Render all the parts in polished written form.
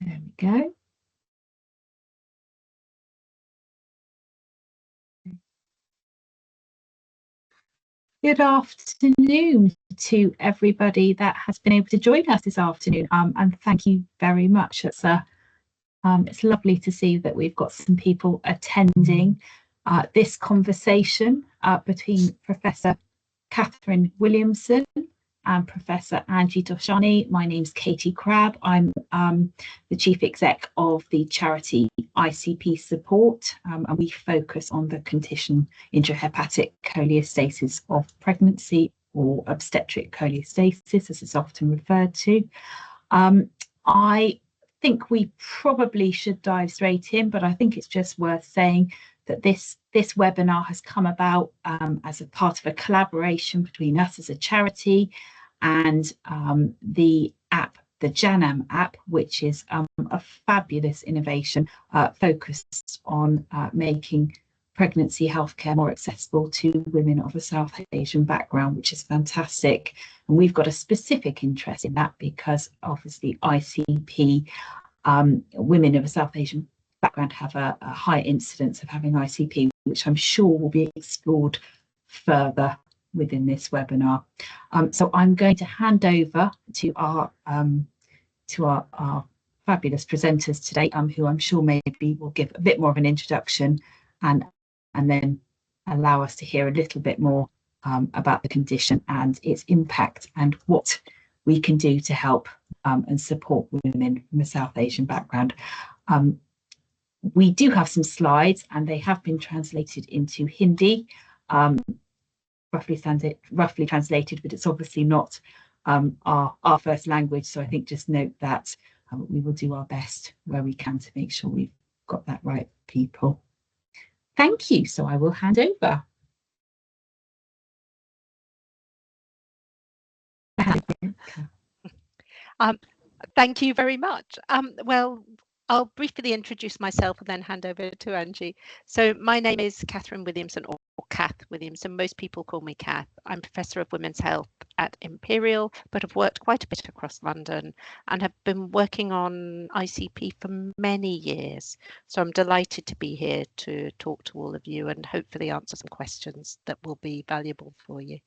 There we go. Good afternoon to everybody that has been able to join us this afternoon, and thank you very much. It's lovely to see that we've got some people attending this conversation between Professor Catherine Williamson and Professor Angie Doshani. My name's Katie Crabb. I'm the Chief Exec of the charity ICP Support, and we focus on the condition intrahepatic cholestasis of pregnancy, or obstetric cholestasis, as it's often referred to. I think we probably should dive straight in, but I think it's just worth saying that this webinar has come about as a part of a collaboration between us as a charity and the app, the Janam App, which is a fabulous innovation focused on making pregnancy healthcare more accessible to women of a South Asian background, which is fantastic. And we've got a specific interest in that because obviously ICP, women of a South Asian background have a high incidence of having ICP, which I'm sure will be explored further within this webinar. So I'm going to hand over to our fabulous presenters today, who I'm sure maybe will give a bit more of an introduction and then allow us to hear a little bit more about the condition and its impact and what we can do to help and support women from a South Asian background. We do have some slides and they have been translated into Hindi, roughly translated, but it's obviously not our first language. So I think just note that we will do our best where we can to make sure we've got that right, people. Thank you. So I will hand over. Thank you very much. Well, I'll briefly introduce myself and then hand over to Angie. So my name is Catherine Williamson, or Kath Williamson. Most people call me Kath. I'm Professor of Women's Health at Imperial, but have worked quite a bit across London and have been working on ICP for many years. So I'm delighted to be here to talk to all of you and hopefully answer some questions that will be valuable for you.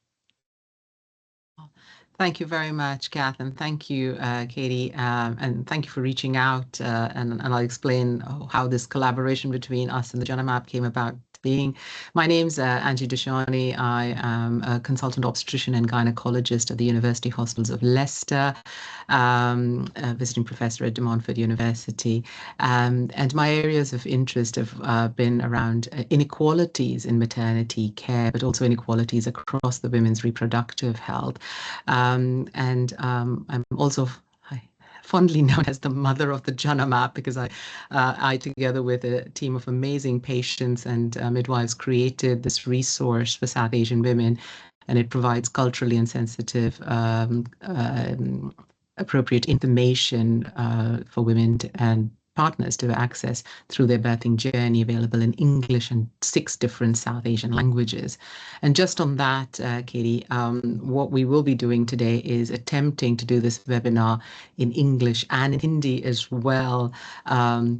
Thank you very much, Kath, and thank you, Katie, and thank you for reaching out, and I'll explain how this collaboration between us and the JanamApp came about being. My name's Angie Doshani. I am a consultant obstetrician and gynaecologist at the University Hospitals of Leicester, a visiting professor at Montfort University, and my areas of interest have been around inequalities in maternity care, but also inequalities across the women's reproductive health. I'm also fondly known as the mother of the Janam App because I, together with a team of amazing patients and midwives, created this resource for South Asian women, and it provides culturally insensitive, appropriate information for women and partners to access through their birthing journey, available in English and 6 different South Asian languages. And just on that, Katie, what we will be doing today is attempting to do this webinar in English and in Hindi as well,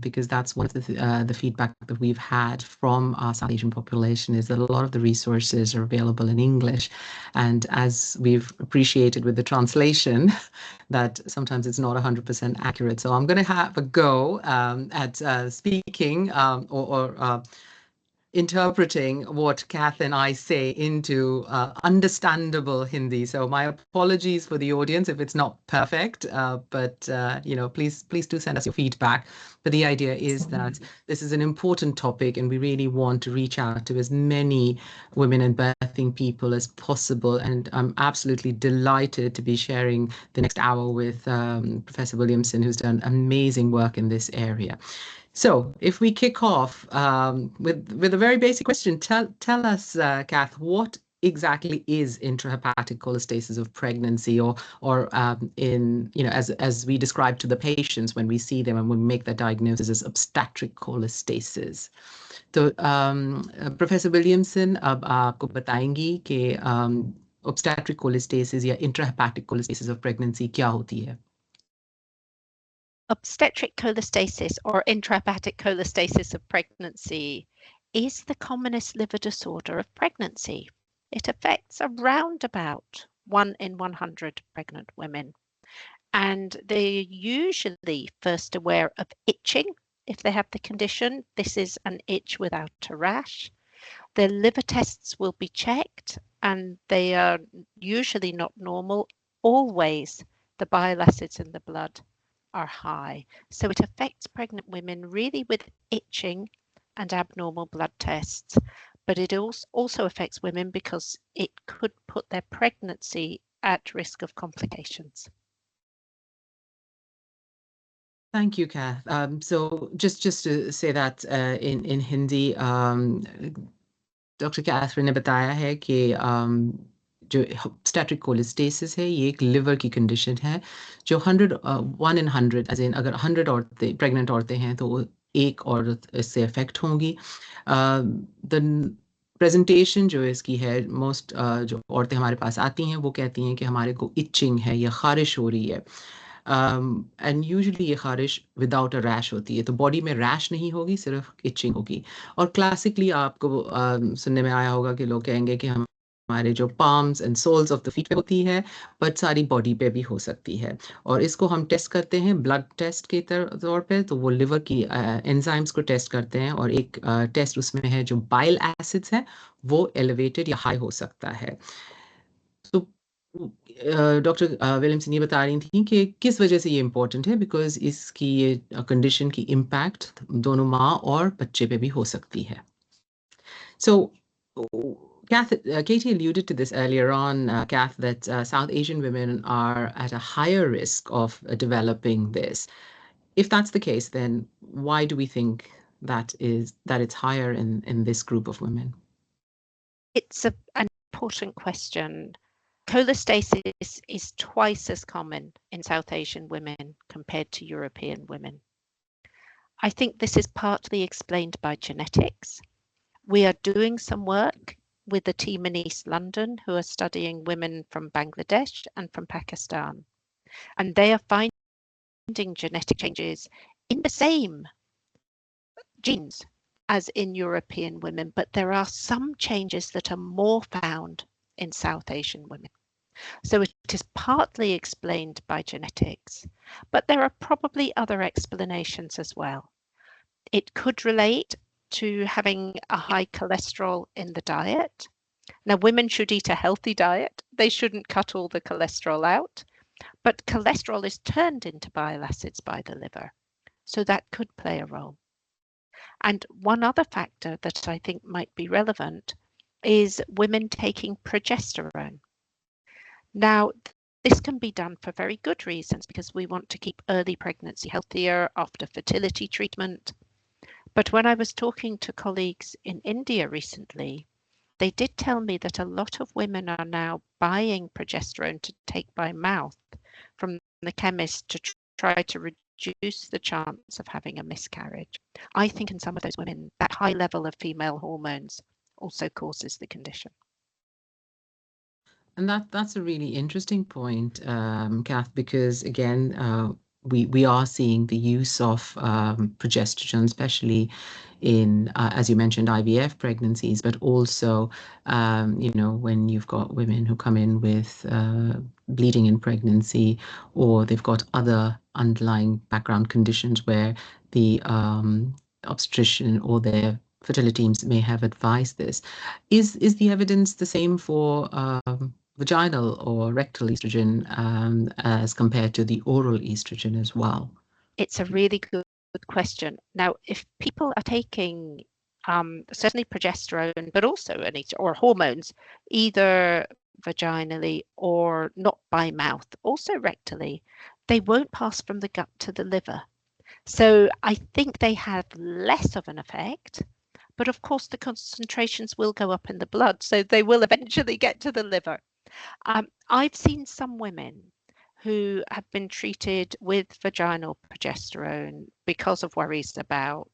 because that's one of the feedback that we've had from our South Asian population is that a lot of the resources are available in English. And as we've appreciated with the translation, that sometimes it's not 100% accurate. So I'm going to have a go at speaking or interpreting what Kath and I say into understandable Hindi. So my apologies for the audience if it's not perfect, but you know, please do send us your feedback. But the idea is that this is an important topic and we really want to reach out to as many women and birthing people as possible. And I'm absolutely delighted to be sharing the next hour with Professor Williamson, who's done amazing work in this area. So if we kick off with a very basic question, tell us, Kath, what exactly is intrahepatic cholestasis of pregnancy, or in, you know, as we describe to the patients when we see them and when we make the diagnosis as obstetric cholestasis. So Professor Williamson अब आपको बताएंगी कि obstetric cholestasis या intrahepatic cholestasis of pregnancy क्या होती है? Obstetric cholestasis or intrahepatic cholestasis of pregnancy is the commonest liver disorder of pregnancy. It affects around about 1 in 100 pregnant women. And they're usually first aware of itching if they have the condition. This is an itch without a rash. Their liver tests will be checked and they are usually not normal. Always the bile acids in the blood are high. So it affects pregnant women really with itching and abnormal blood tests. But it also affects women because it could put their pregnancy at risk of complications. Thank you, Kath. So just to say that in Hindi, Dr. Catherine ने बताया है कि जो obstetric cholestasis है ये एक liver की condition है जो 1 in 100 as in अगर 100 औरतें pregnant औरतें हैं तो एक औरत इससे affect होंगी. The presentation जो इसकी है most जो औरतें हमारे पास आती हैं वो कहती हैं कि हमारे को itching है या खारिश हो रही है. एंड यूजुअली ये खारिश विदाउट अ रैश होती है, तो बॉडी में रैश नहीं होगी, सिर्फ इचिंग होगी. और क्लासिकली आपको सुनने में आया होगा कि लोग कहेंगे कि हमारे जो palms and soles of the feet पे होती है, बट सारी बॉडी पे भी हो सकती है. और इसको हम टेस्ट करते हैं ब्लड टेस्ट के तौर पे, तो वो लिवर की एंजाइम्स को टेस्ट करते हैं और एक टेस्ट उसमें है जो बाइल एसिड्स है वो एलिवेटेड या हाई हो सकता है. तो डॉक्टर विलियमसन ये बता रही थी कि किस वजह से ये इम्पोर्टेंट है, बिकॉज इसकी ये कंडीशन की इम्पैक्ट दोनों माँ और बच्चे पे भी हो सकती है. So Katie alluded to this earlier on, Kath, that South Asian women are at a higher risk of developing this. If that's the case, then why do we think that it's higher in this group of women? It's an important question. Cholestasis is twice as common in South Asian women compared to European women. I think this is partly explained by genetics. We are doing some work with a team in East London who are studying women from Bangladesh and from Pakistan. And they are finding genetic changes in the same genes as in European women, but there are some changes that are more found in South Asian women. So it is partly explained by genetics, but there are probably other explanations as well. It could relate to having a high cholesterol in the diet. Now, women should eat a healthy diet. They shouldn't cut all the cholesterol out, but cholesterol is turned into bile acids by the liver. So that could play a role. And one other factor that I think might be relevant is women taking progesterone. Now, this can be done for very good reasons because we want to keep early pregnancy healthier after fertility treatment. But when I was talking to colleagues in India recently, they did tell me that a lot of women are now buying progesterone to take by mouth from the chemist to try to reduce the chance of having a miscarriage. I think in some of those women, that high level of female hormones also causes the condition. And that's a really interesting point, Kath, because again, we are seeing the use of progesterone, especially in, as you mentioned, IVF pregnancies, but also, when you've got women who come in with bleeding in pregnancy, or they've got other underlying background conditions where the obstetrician or their fertility teams may have advised this. Is the evidence the same for vaginal or rectal estrogen as compared to the oral estrogen as well? It's a really good question. Now, if people are taking certainly progesterone, but also or hormones, either vaginally or not by mouth, also rectally, they won't pass from the gut to the liver. So I think they have less of an effect, but of course the concentrations will go up in the blood, so they will eventually get to the liver. I've seen some women who have been treated with vaginal progesterone because of worries about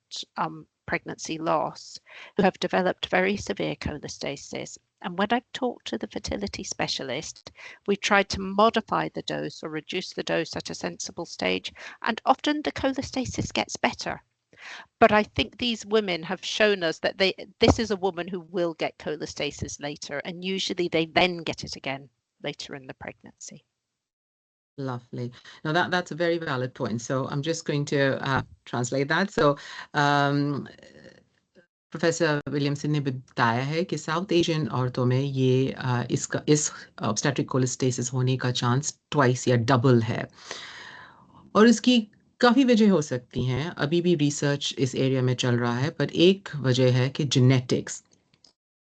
pregnancy loss, who have developed very severe cholestasis. And when I've talked to the fertility specialist, we tried to modify the dose or reduce the dose at a sensible stage, and often the cholestasis gets better. But I think these women have shown us that this is a woman who will get cholestasis later, and usually they then get it again later in the pregnancy. Lovely. Now that's a very valid point. So I'm just going to translate that. So professor Williamson ने बताया है कि south Asian औरतों में ये इस obstetric cholestasis होने का चांस ट्वाइस या डबल है और इसकी काफ़ी वजह हो सकती हैं। अभी भी रिसर्च इस एरिया में चल रहा है, पर एक वजह है कि जेनेटिक्स।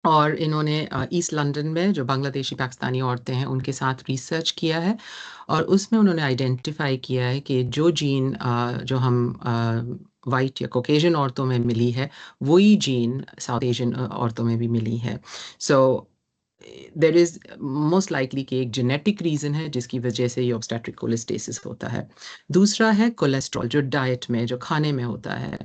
और इन्होंने ईस्ट लंदन में जो बांग्लादेशी पाकिस्तानी औरतें हैं उनके साथ रिसर्च किया है और उसमें उन्होंने आइडेंटिफाई किया है कि जो जीन जो हम वाइट या कोकेशियन औरतों में मिली है वही जीन साउथ एशियन औरतों में भी मिली है। So there is most likely कि एक जेनेटिक रीज़न है जिसकी वजह से ये ऑब्स्टेट्रिक कोलेस्टेसिस होता है। दूसरा है कोलेस्ट्रॉल जो डाइट में जो खाने में होता है।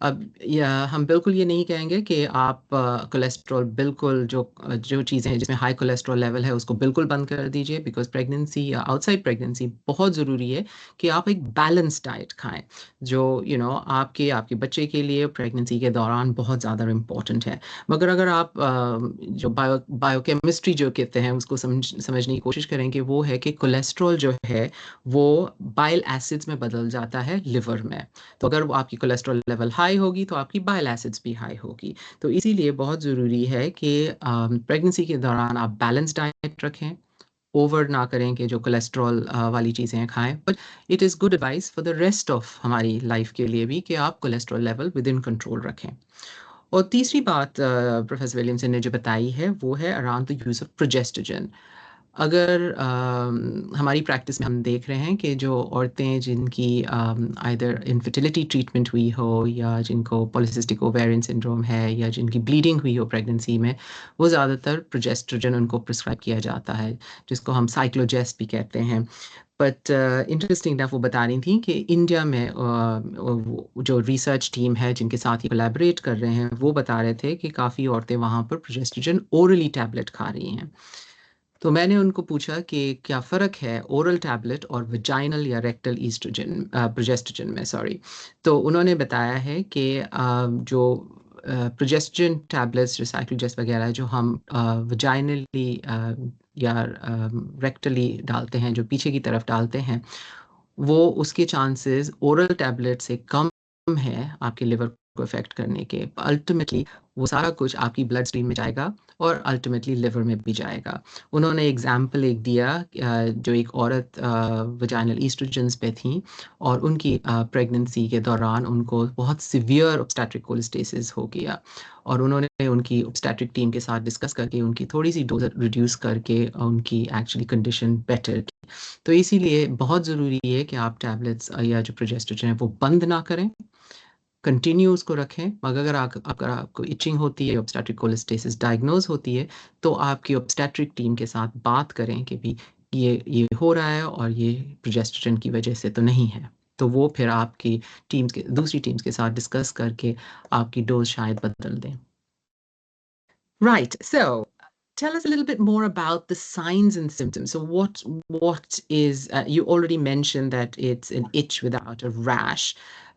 अब या हम बिल्कुल ये नहीं कहेंगे कि आप कोलेस्ट्रॉल बिल्कुल जो चीज़ें हैं जिसमें हाई कोलेस्ट्रॉल लेवल है उसको बिल्कुल बंद कर दीजिए, बिकॉज प्रेगनेंसी या आउटसाइड प्रेगनेंसी बहुत ज़रूरी है कि आप एक बैलेंस डाइट खाएं जो आपके बच्चे के लिए प्रेगनेंसी के दौरान बहुत ज़्यादा इम्पॉर्टेंट है। मगर अगर आप जो बायोकेमिस्ट्री जो कहते हैं उसको समझने की कोशिश करें कि वो है कि कोलेस्ट्रॉल जो है वो बाइल एसिड्स में बदल जाता है लिवर में। तो अगर वो आपकी कोलेस्ट्रॉल लेवल हाई होगी तो आपकी बाइल एसिड्स भी हाई होगी। तो इसीलिए बहुत ज़रूरी है कि प्रेगनेंसी के दौरान आप बैलेंस डाइट रखें, ओवर ना करें कि जो कोलेस्ट्रॉल वाली चीज़ें खाएं। But it is good advice for the rest of हमारी लाइफ के लिए भी कि आप cholesterol level with in control रखें। और तीसरी बात प्रोफेसर विलियमसन ने जो बताई है वो है around the use of progesterone. अगर हमारी प्रैक्टिस में हम देख रहे हैं कि जो औरतें जिनकी आइदर इनफर्टिलिटी ट्रीटमेंट हुई हो या जिनको पॉलिसिस्टिक ओवेरियन सिंड्रोम है या जिनकी ब्लीडिंग हुई हो प्रेगनेंसी में, वो ज़्यादातर प्रोजेस्टेरोन उनको प्रिस्क्राइब किया जाता है जिसको हम साइक्लोजेस्ट भी कहते हैं। बट इंटरेस्टिंग ना वो बता रही थी कि इंडिया में जो रिसर्च टीम है जिनके साथ ये कोलैबोरेट कर रहे हैं वो बता रहे थे कि काफ़ी औरतें वहाँ पर प्रोजेस्टेरोन ओरली टैबलेट खा रही हैं। तो मैंने उनको पूछा कि क्या फ़र्क है ओरल टैबलेट और वजाइनल या रेक्टल ईस्ट्रोजन प्रोजेस्टेरोन में, सॉरी। तो उन्होंने बताया है कि जो प्रोजेस्टेरोन टैबलेट्स जो साइक्लोजेस्ट वगैरह जो हम वजाइनली या रेक्टली डालते हैं, जो पीछे की तरफ डालते हैं, वो उसके चांसेस ओरल टैबलेट से कम है आपके लिवर को इफेक्ट करने के। अल्टीमेटली वो सारा कुछ आपकी ब्लड स्ट्रीम में जाएगा और अल्टीमेटली लिवर में भी जाएगा। उन्होंने एग्जाम्पल एक दिया जो एक औरत वजाइनल ईस्ट्रोजन्स पे थी और उनकी प्रेगनेंसी के दौरान उनको बहुत सिवियर ऑब्स्टेट्रिक कोलेस्टेसिस हो गया और उन्होंने उनकी ऑब्स्टेट्रिक टीम के साथ डिस्कस करके उनकी थोड़ी सी डोज रिड्यूस करके उनकी एक्चुअली कंडीशन बेटर की। तो इसीलिए बहुत ज़रूरी है कि आप टैबलेट्स या जो प्रोजेस्टेरोन है वो बंद ना करें, कंटिन्यू उसको रखें। मगर अगर आपको इचिंग होती है, ऑब्स्टेट्रिक कोलेस्टेसिस डायग्नोज होती है, तो आपकी ऑब्स्टेट्रिक टीम के साथ बात करें कि भी ये हो रहा है और ये प्रोजेस्टेरोन की वजह से तो नहीं है। तो वो फिर आपकी दूसरी टीम्स के साथ डिस्कस करके आपकी डोज शायद बदल दें। Right, so tell us a little bit more about the signs and symptoms. So what is, you already mentioned that it's an itch without a rash,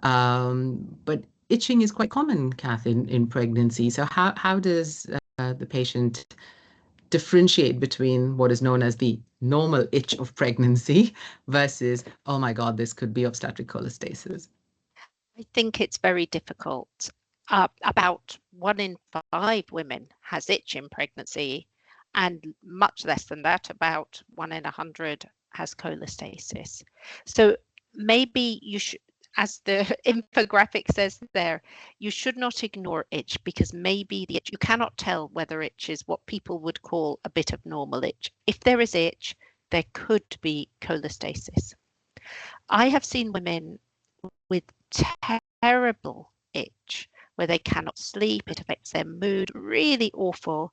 but itching is quite common, Kath, in pregnancy. So how does the patient differentiate between what is known as the normal itch of pregnancy versus, oh my God, this could be obstetric cholestasis? I think it's very difficult. About 1 in 5 women has itch in pregnancy, and much less than that, about 1 in 100 has cholestasis. So maybe you should, as the infographic says there, you should not ignore itch, because maybe the itch, you cannot tell whether itch is what people would call a bit of normal itch. If there is itch, there could be cholestasis. I have seen women with terrible itch where they cannot sleep, it affects their mood, really awful,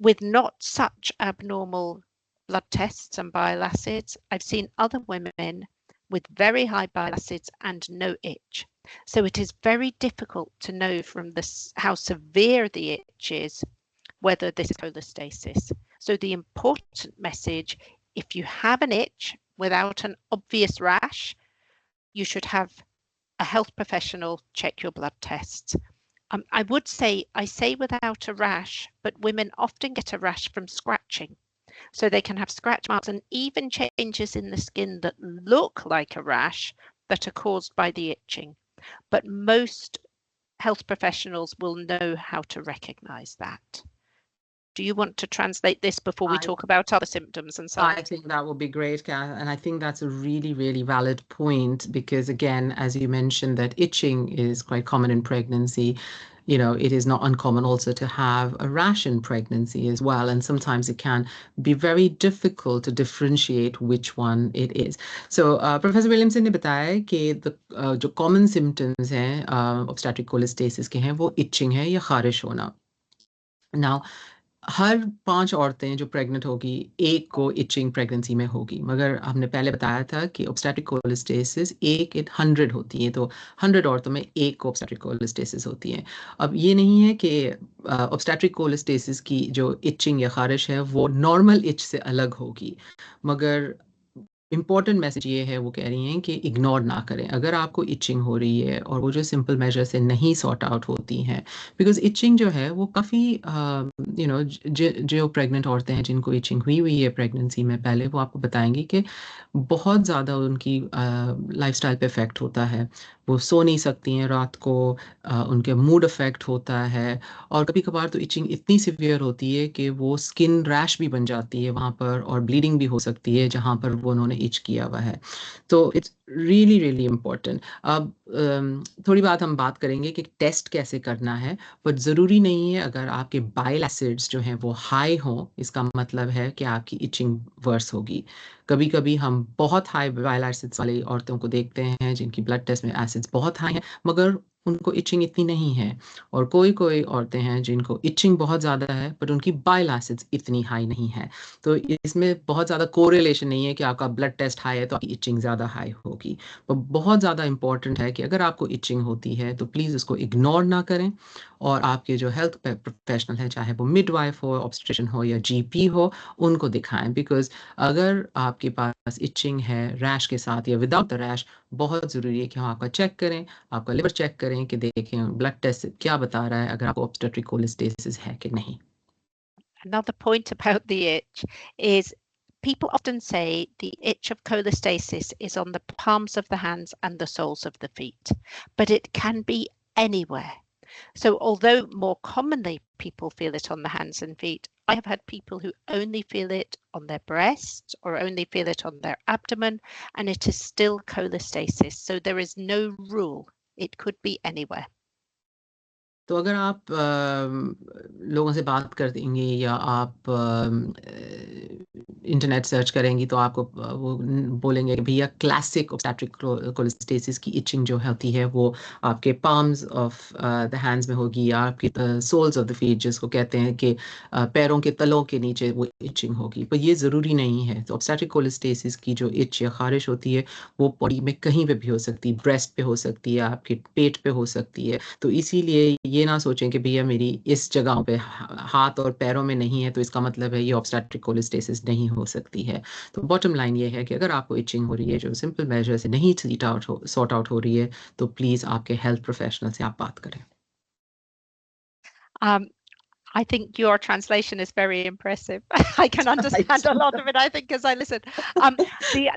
with not such abnormal blood tests and bile acids. I've seen other women with very high bile acids and no itch. So it is very difficult to know from this how severe the itch is whether this is cholestasis. So the important message, if you have an itch without an obvious rash, you should have a health professional check your blood tests. I would say, I say without a rash, but women often get a rash from scratching. So they can have scratch marks and even changes in the skin that look like a rash that are caused by the itching. But most health professionals will know how to recognize that. Do you want to translate this before we talk about other symptoms and signs? I think that would be great, Kath. And I think that's a really, really valid point because, again, as you mentioned, that itching is quite common in pregnancy. You know, it is not uncommon also to have a rash in pregnancy as well. And sometimes it can be very difficult to differentiate which one it is. So, Professor Williamson ने बताया कि जो common symptoms हैं obstetric cholestasis के हैं वो itching है या खारिश होना. Now, हर 5 औरतें जो प्रेग्नेंट होगी एक को इचिंग प्रेगनेंसी में होगी, मगर हमने पहले बताया था कि obstetric cholestasis 1 in 100 होती है, तो 100 औरतों में एक को obstetric cholestasis होती है. अब ये नहीं है कि obstetric cholestasis की जो इचिंग या खारिश है वो नॉर्मल इच से अलग होगी, मगर इम्पॉर्टेंट मैसेज ये है, वो कह रही हैं कि इग्नोर ना करें अगर आपको इचिंग हो रही है और वो जो सिंपल मेजर से नहीं सॉर्ट आउट होती हैं, बिकॉज इचिंग जो है वो काफ़ी यू नो जो प्रेग्नेंट औरतें हैं जिनको इचिंग हुई है प्रेगनेंसी में, पहले वो आपको बताएंगी कि बहुत ज़्यादा उनकी लाइफस्टाइल पे इफ़ेक्ट होता है, वो सो नहीं सकती हैं रात को, उनके मूड अफेक्ट होता है और कभी कभार तो इचिंग इतनी सिवियर होती है कि वो स्किन रैश भी बन जाती है वहाँ पर और ब्लीडिंग भी हो सकती है जहाँ पर वो उन्होंने इच किया हुआ है. तो इट्स रियली रियली इम्पॉर्टेंट. अब थोड़ी बात हम बात करेंगे कि टेस्ट कैसे करना है, बट ज़रूरी नहीं है अगर आपके बाइल एसिड्स जो हैं वो हाई हों इसका मतलब है कि आपकी इचिंग वर्स होगी. कभी कभी हम बहुत हाई बाइल एसिड्स वाली औरतों को देखते हैं जिनकी ब्लड टेस्ट में एसिड्स बहुत हाई हैं मगर उनको इचिंग इतनी नहीं है, और कोई कोई औरतें हैं जिनको इचिंग बहुत ज़्यादा है बट उनकी बाइल एसिड्स इतनी हाई नहीं है. तो इसमें बहुत ज़्यादा कोरिलेशन नहीं है कि आपका ब्लड टेस्ट हाई है तो आपकी इचिंग ज़्यादा हाई होगी. तो बहुत ज़्यादा इंपॉर्टेंट है कि अगर आपको इचिंग होती है तो प्लीज़ उसको इग्नोर ना करें और आपके जो हेल्थ प्रोफेशनल हैं, चाहे वो मिडवाइफ हो, ऑब्स्टेट्रिशियन हो या जीपी हो, उनको दिखाएं. बिकॉज अगर आपके पास इचिंग है रैश के साथ या विदाउट द रैश, बहुत ज़रूरी है कि हम आपका चेक करें, आपका लिवर चेक करें कि देखें ब्लड टेस्ट क्या बता रहा है अगर आपको ऑब्स्टेट्रिक कोलेस्टेसिस है कि नहीं. Another point about the itch is people often say the itch of cholestasis is on the palms of the hands and the soles of the feet, but it can be anywhere. So although more commonly people feel it on the hands and feet, I have had people who only feel it on their breasts or only feel it on their abdomen, and it is still cholestasis. So there is no rule. It could be anywhere. तो अगर आप लोगों से बात कर देंगे या आप इंटरनेट सर्च करेंगी तो आपको वो बोलेंगे कि भैया क्लासिक ऑब्स्टेट्रिक कोलेस्टेसिस की इचिंग जो होती है वो आपके पाम्स ऑफ द हैंड्स में होगी या आपके सोल्स ऑफ द फीट जिसको कहते हैं कि पैरों के तलों के नीचे वो इचिंग होगी, पर ये ज़रूरी नहीं है. तो ऑब्स्टेट्रिक कोलेस्टेसिस की जो इच या खारिश होती है वो बॉडी में कहीं पे भी हो सकती है, ब्रेस्ट पे हो सकती है, आपके पेट पे हो सकती है. तो इसीलिए ये ना सोचें कि भैया मेरी इस जगह पे हाथ और पैरों में नहीं है तो इसका मतलब है ये ऑब्स्टेट्रिक कोलेस्टेसिस नहीं हो सकती है. तो बॉटम लाइन ये है कि अगर आपको इचिंग हो रही है जो सिंपल मेजर से नहीं सॉर्ट आउट हो रही है तो प्लीज़ आपके हेल्थ प्रोफेशनल से आप बात करें. I think your translation is very impressive. I can understand a lot of it, I think, as I listen.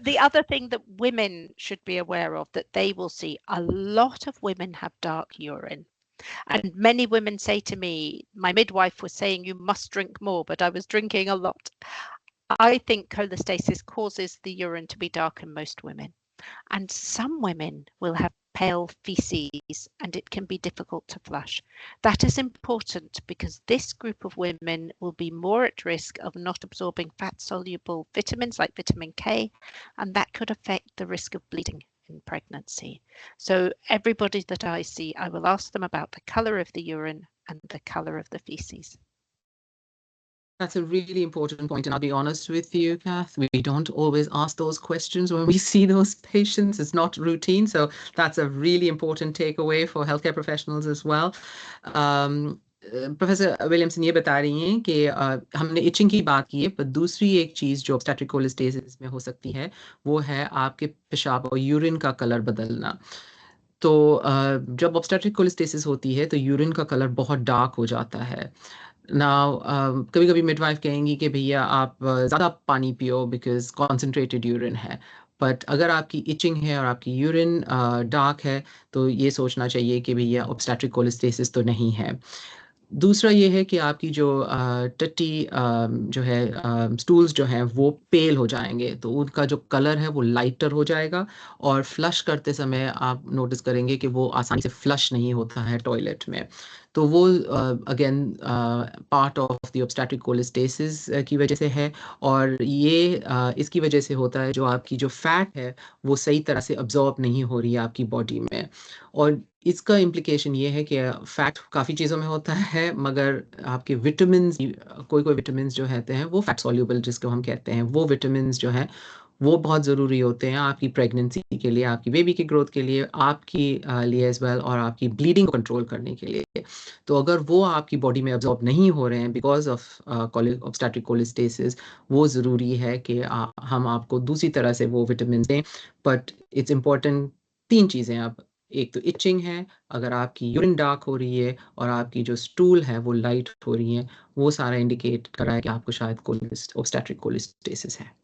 The other thing that women should be aware of, that they will see, a lot of women have dark urine. And many women say to me, my midwife was saying you must drink more, but I was drinking a lot. I think cholestasis causes the urine to be dark in most women. And some women will have pale feces and it can be difficult to flush. That is important because this group of women will be more at risk of not absorbing fat-soluble vitamins like vitamin K, and that could affect the risk of bleeding in pregnancy. So everybody that I see, I will ask them about the colour of the urine and the colour of the feces. That's a really important point, and I'll be honest with you, Kath, we don't always ask those questions when we see those patients. It's not routine, so that's a really important takeaway for healthcare professionals as well. Professor Williamson ये बता रही हैं कि हमने etching की बात की है, पर दूसरी एक चीज़ जो ऑब्स्टेट्रिक कोलिस्टेसिस में हो सकती है वो है आपके पेशाब और यूरिन का कलर बदलना। तो जब ऑब्स्टेट्रिक कोलिस्टेसिस होती है तो यूरिन का कलर बहुत डार्क हो जाता है। नाउ कभी कभी मिडवाइफ कहेंगी कि भैया आप ज़्यादा पानी पियो बिकॉज कॉन्सेंट्रेटेड यूरिन है, बट अगर आपकी इचिंग है और आपकी यूरिन डार्क है तो ये सोचना चाहिए कि भैया ऑब्स्टेट्रिक कोलिस्टेसिस तो नहीं है। दूसरा ये है कि आपकी जो टट्टी जो है स्टूल्स जो हैं वो पेल हो जाएंगे, तो उनका जो कलर है वो लाइटर हो जाएगा, और फ्लश करते समय आप नोटिस करेंगे कि वो आसानी से फ्लश नहीं होता है टॉयलेट में। तो वो again part of the obstetric कोलिस्टेसिस की वजह से है, और ये इसकी वजह से होता है जो आपकी जो फैट है वो सही तरह से अब्जॉर्ब नहीं हो रही है आपकी बॉडी में। और इसका इम्प्लिकेशन ये है कि फैट काफ़ी चीज़ों में होता है, मगर आपके विटामिन्स, कोई कोई विटामिन्स जो होते हैं वो फैट सॉल्युबल जिसको हम कहते हैं, वो विटामिन्स जो हैं वो बहुत ज़रूरी होते हैं आपकी प्रेगनेंसी के लिए, आपकी बेबी की ग्रोथ के लिए, आपकी लिए एज वेल, और आपकी ब्लीडिंग को कंट्रोल करने के लिए। तो अगर वो आपकी बॉडी में अब्जॉर्ब नहीं हो रहे हैं बिकॉज ऑफ ऑब्स्टेट्रिक कोलिस्टेसिस, वो ज़रूरी है कि हम आपको दूसरी तरह से वो विटामिन दें। बट इट्स इम्पॉर्टेंट, तीन चीज़ें आप, एक तो इचिंग है, अगर आपकी यूरिन डार्क हो रही है और आपकी जो स्टूल है वो लाइट हो रही है, वो सारा इंडिकेट कर रहा है कि आपको शायद ऑब्स्टेट्रिक कोलिस्टेसिस है।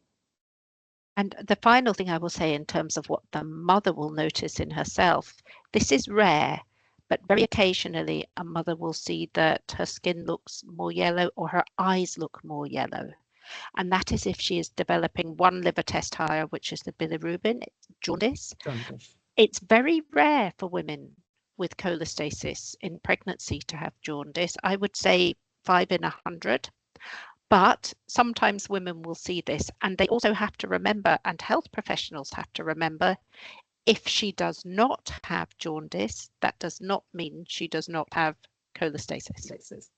And the final thing I will say in terms of what the mother will notice in herself, this is rare, but very occasionally a mother will see that her skin looks more yellow or her eyes look more yellow. And that is if she is developing one liver test higher, which is the bilirubin, jaundice. It's very rare for women with cholestasis in pregnancy to have jaundice. I would say 5 in 100. But sometimes women will see this, and they also have to remember, and health professionals have to remember, if she does not have jaundice, that does not mean she does not have cholestasis.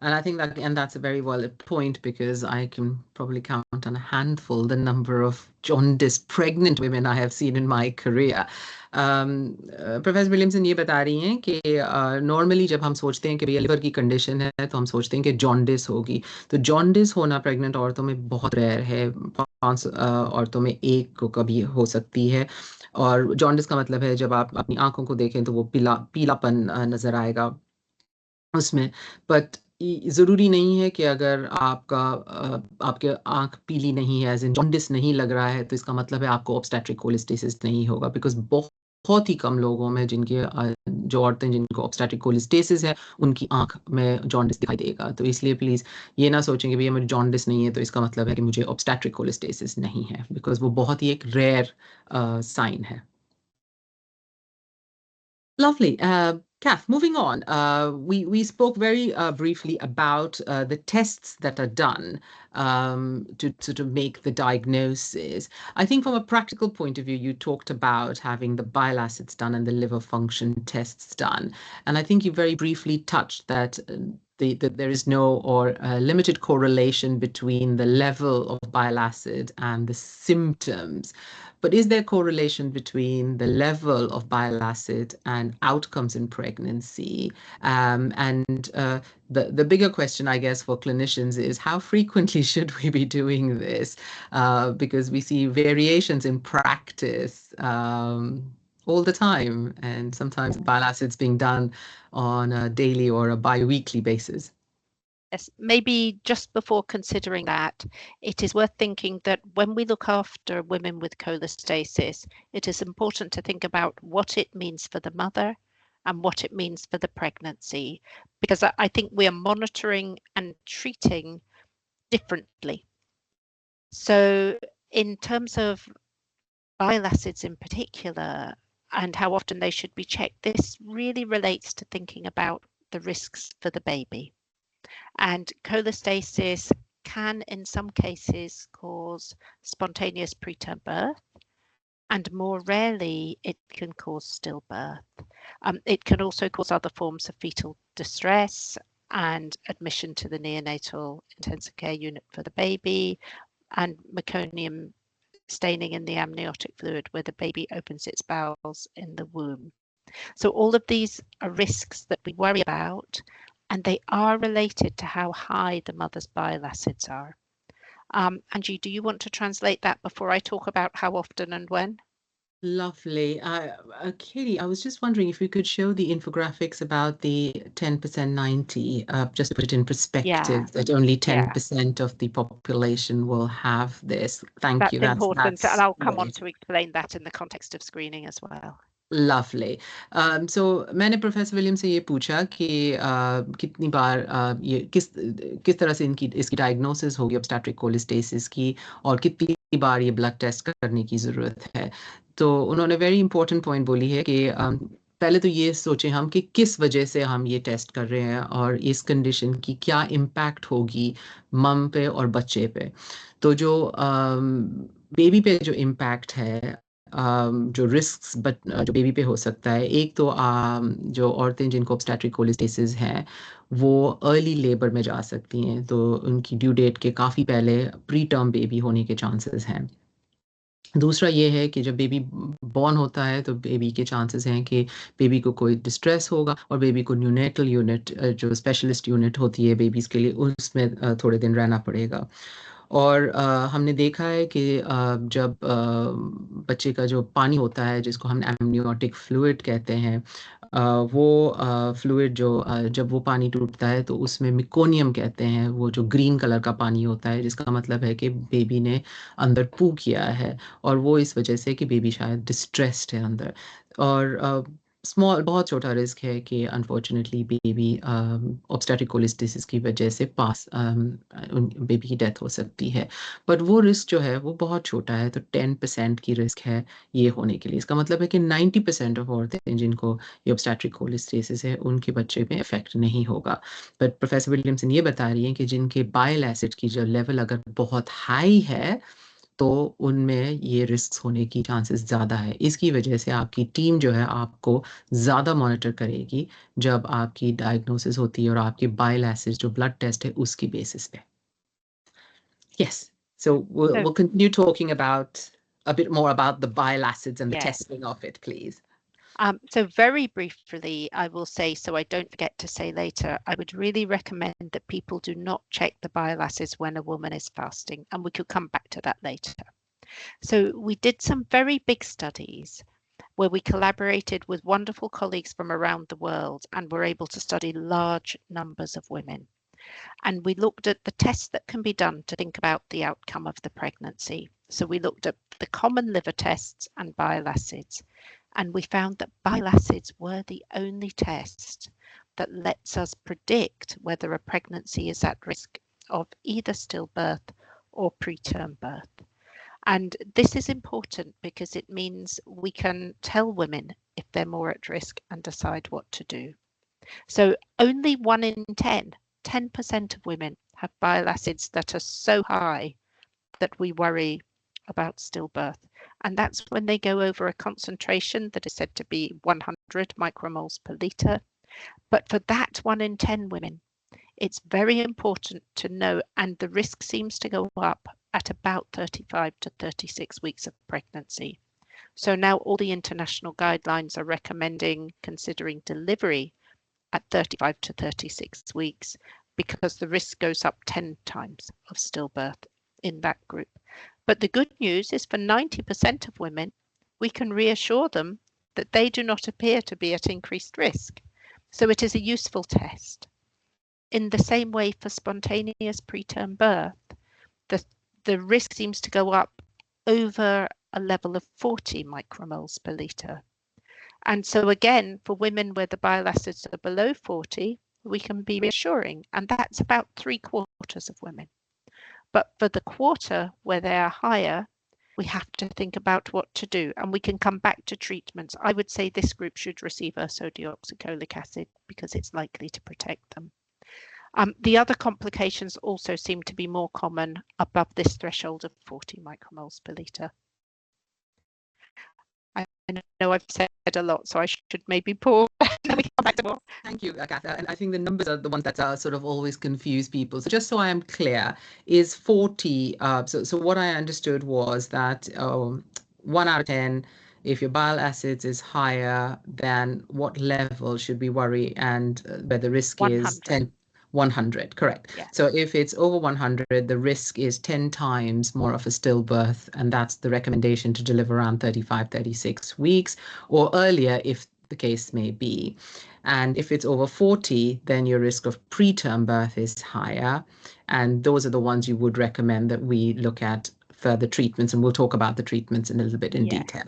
And I think that, and that's a very valid point, because I can probably count on a handful the number of jaundice pregnant women I have seen in my career. Professor Williamson ये बता रही हैं कि normally जब हम सोचते हैं कि भैया लिवर की कंडीशन है तो हम सोचते हैं कि जॉन्डिस होगी। तो जॉन्डिस होना प्रेग्नेंट औरतों में बहुत रेयर है, 5 औरतों में एक को कभी हो सकती है। और जॉन्डिस का मतलब है जब आप अपनी आंखों को देखें तो वो पीलापन नजर आएगा उसमें। बट ज़रूरी नहीं है कि अगर आपके आँख पीली नहीं है, एज़ इन जॉन्डिस नहीं लग रहा है, तो इसका मतलब है आपको ऑब्स्टेट्रिक कोलिस्टेसिस नहीं होगा, बिकॉज़ बहुत ही कम लोगों में जिनके जो औरतें जिनको ऑब्स्टेट्रिक कोलिस्टेसिस है, उनकी आँख में जॉन्डिस दिखाई देगा। तो इसलिए प्लीज़ ये ना सोचें कि भैया मुझे जॉन्डिस नहीं है तो इसका मतलब है कि मुझे ऑब्स्टेट्रिक कोलिस्टेसिस नहीं है, बिकॉज़ वो बहुत ही एक रेयर साइन है। Lovely. Kath, moving on, we spoke very briefly about the tests that are done to make the diagnosis. I think from a practical point of view, you talked about having the bile acids done and the liver function tests done. And I think you very briefly touched that there is no or limited correlation between the level of bile acid and the symptoms. But is there correlation between the level of bile acid and outcomes in pregnancy? And the bigger question, I guess, for clinicians is how frequently should we be doing this? Because we see variations in practice all the time, and sometimes bile acids being done on a daily or a bi-weekly basis. Yes, maybe just before considering that, it is worth thinking that when we look after women with cholestasis, it is important to think about what it means for the mother and what it means for the pregnancy, because I think we are monitoring and treating differently. So in terms of bile acids in particular and how often they should be checked, this really relates to thinking about the risks for the baby. And cholestasis can, in some cases, cause spontaneous preterm birth, and more rarely, it can cause stillbirth. It can also cause other forms of fetal distress and admission to the neonatal intensive care unit for the baby, and meconium staining in the amniotic fluid where the baby opens its bowels in the womb. So all of these are risks that we worry about, and they are related to how high the mother's bile acids are. Angie, do you want to translate that before I talk about how often and when? Lovely. Katie, I was just wondering if we could show the infographics about the 10% 90, just to put it in perspective, that only 10% of the population will have this. Thank you. That's important, and I'll come on great. to explain that in the context of screening as well. Lovely. So मैंने professor William से ये पूछा कि कितनी बार ये किस तरह से इसकी डायग्नोसिस होगी obstetric cholestasis की, और कितनी बार ये ब्लड टेस्ट करने की ज़रूरत है. तो उन्होंने वेरी इंपॉर्टेंट पॉइंट बोली है कि पहले तो ये सोचें हम कि किस वजह से हम ये टेस्ट कर रहे हैं और इस कंडीशन की क्या इम्पैक्ट होगी मम पे और बच्चे पे. तो जो बेबी पे जो इम्पैक्ट है, जो रिस्क्स जो बेबी पे हो सकता है, एक तो जो औरतें जिनको obstetric cholestasis है वो अर्ली लेबर में जा सकती हैं, तो उनकी ड्यू डेट के काफ़ी पहले प्री टर्म बेबी होने के चांसेस हैं. दूसरा ये है कि जब बेबी बॉर्न होता है तो बेबी के चांसेस हैं कि बेबी को कोई डिस्ट्रेस होगा और बेबी को न्यूनेटल यूनिट, जो स्पेशलिस्ट यूनिट होती है बेबीज़ के लिए, उसमें थोड़े दिन रहना पड़ेगा. और हमने देखा है कि जब बच्चे का जो पानी होता है जिसको हम एमनियोटिक फ्लूइड कहते हैं, वो फ्लूइड जब वो पानी टूटता है तो उसमें मिकोनियम कहते हैं, वो जो ग्रीन कलर का पानी होता है, जिसका मतलब है कि बेबी ने अंदर पू किया है, और वो इस वजह से कि बेबी शायद डिस्ट्रेस्ड है अंदर. और बहुत छोटा रिस्क है कि अनफॉर्चुनेटली बेबी obstetric cholestasis की वजह से बेबी की डेथ हो सकती है. बट वो रिस्क जो है वो बहुत छोटा है, तो 10% की रिस्क है ये होने के लिए. इसका मतलब है कि 90% ऑफ औरतें जिनको ये obstetric cholestasis है उनके बच्चे में इफेक्ट नहीं होगा. बट प्रोफेसर विलियमसन ये बता रही हैं कि जिनके बाइल एसिड की जो लेवल अगर बहुत हाई है तो उनमें ये रिस्क होने की चांसेस ज़्यादा है. इसकी वजह से आपकी टीम जो है आपको ज़्यादा मॉनिटर करेगी जब आपकी डायग्नोसिस होती है और आपके बाइल एसिड जो ब्लड टेस्ट है उसकी बेसिस पे. Yes, so we'll continue talking about a bit more about the bile acids and the testing of it, please. So very briefly, I will say, so I don't forget to say later, I would really recommend that people do not check the bile acids when a woman is fasting, and we could come back to that later. So we did some very big studies where we collaborated with wonderful colleagues from around the world and were able to study large numbers of women. And we looked at the tests that can be done to think about the outcome of the pregnancy. So we looked at the common liver tests and bile acids. And we found that bile acids were the only test that lets us predict whether a pregnancy is at risk of either stillbirth or preterm birth. And this is important because it means we can tell women if they're more at risk and decide what to do. So only 1 in 10% of women have bile acids that are so high that we worry about stillbirth. And that's when they go over a concentration that is said to be 100 micromoles per litre. But for that 1 in 10 women, it's very important to know, and the risk seems to go up at about 35 to 36 weeks of pregnancy. So now all the international guidelines are recommending considering delivery at 35 to 36 weeks because the risk goes up 10 times of stillbirth in that group. But the good news is for 90% of women, we can reassure them that they do not appear to be at increased risk. So it is a useful test. In the same way for spontaneous preterm birth, the risk seems to go up over a level of 40 micromoles per litre. And so again, for women where the bile acids are below 40, we can be reassuring, and that's about 3/4 of women. But for the quarter where they are higher, we have to think about what to do, and we can come back to treatments. I would say this group should receive ursodeoxycholic acid because it's likely to protect them. The other complications also seem to be more common above this threshold of 40 micromoles per litre. I know I've said a lot, so I should maybe pause and we can come back to more. Thank you, Agatha. And I think the numbers are the ones that sort of always confuse people. So just so I am clear, is 40, so what I understood was that 1 out of 10 if your bile acids is higher, then what level should we worry, and where the risk is 100, correct. Yeah. So if it's over 100, the risk is 10 times more of a stillbirth, and that's the recommendation to deliver around 35, 36 weeks or earlier if the case may be. And if it's over 40, then your risk of preterm birth is higher. And those are the ones you would recommend that we look at further treatments. And we'll talk about the treatments in a little bit in detail.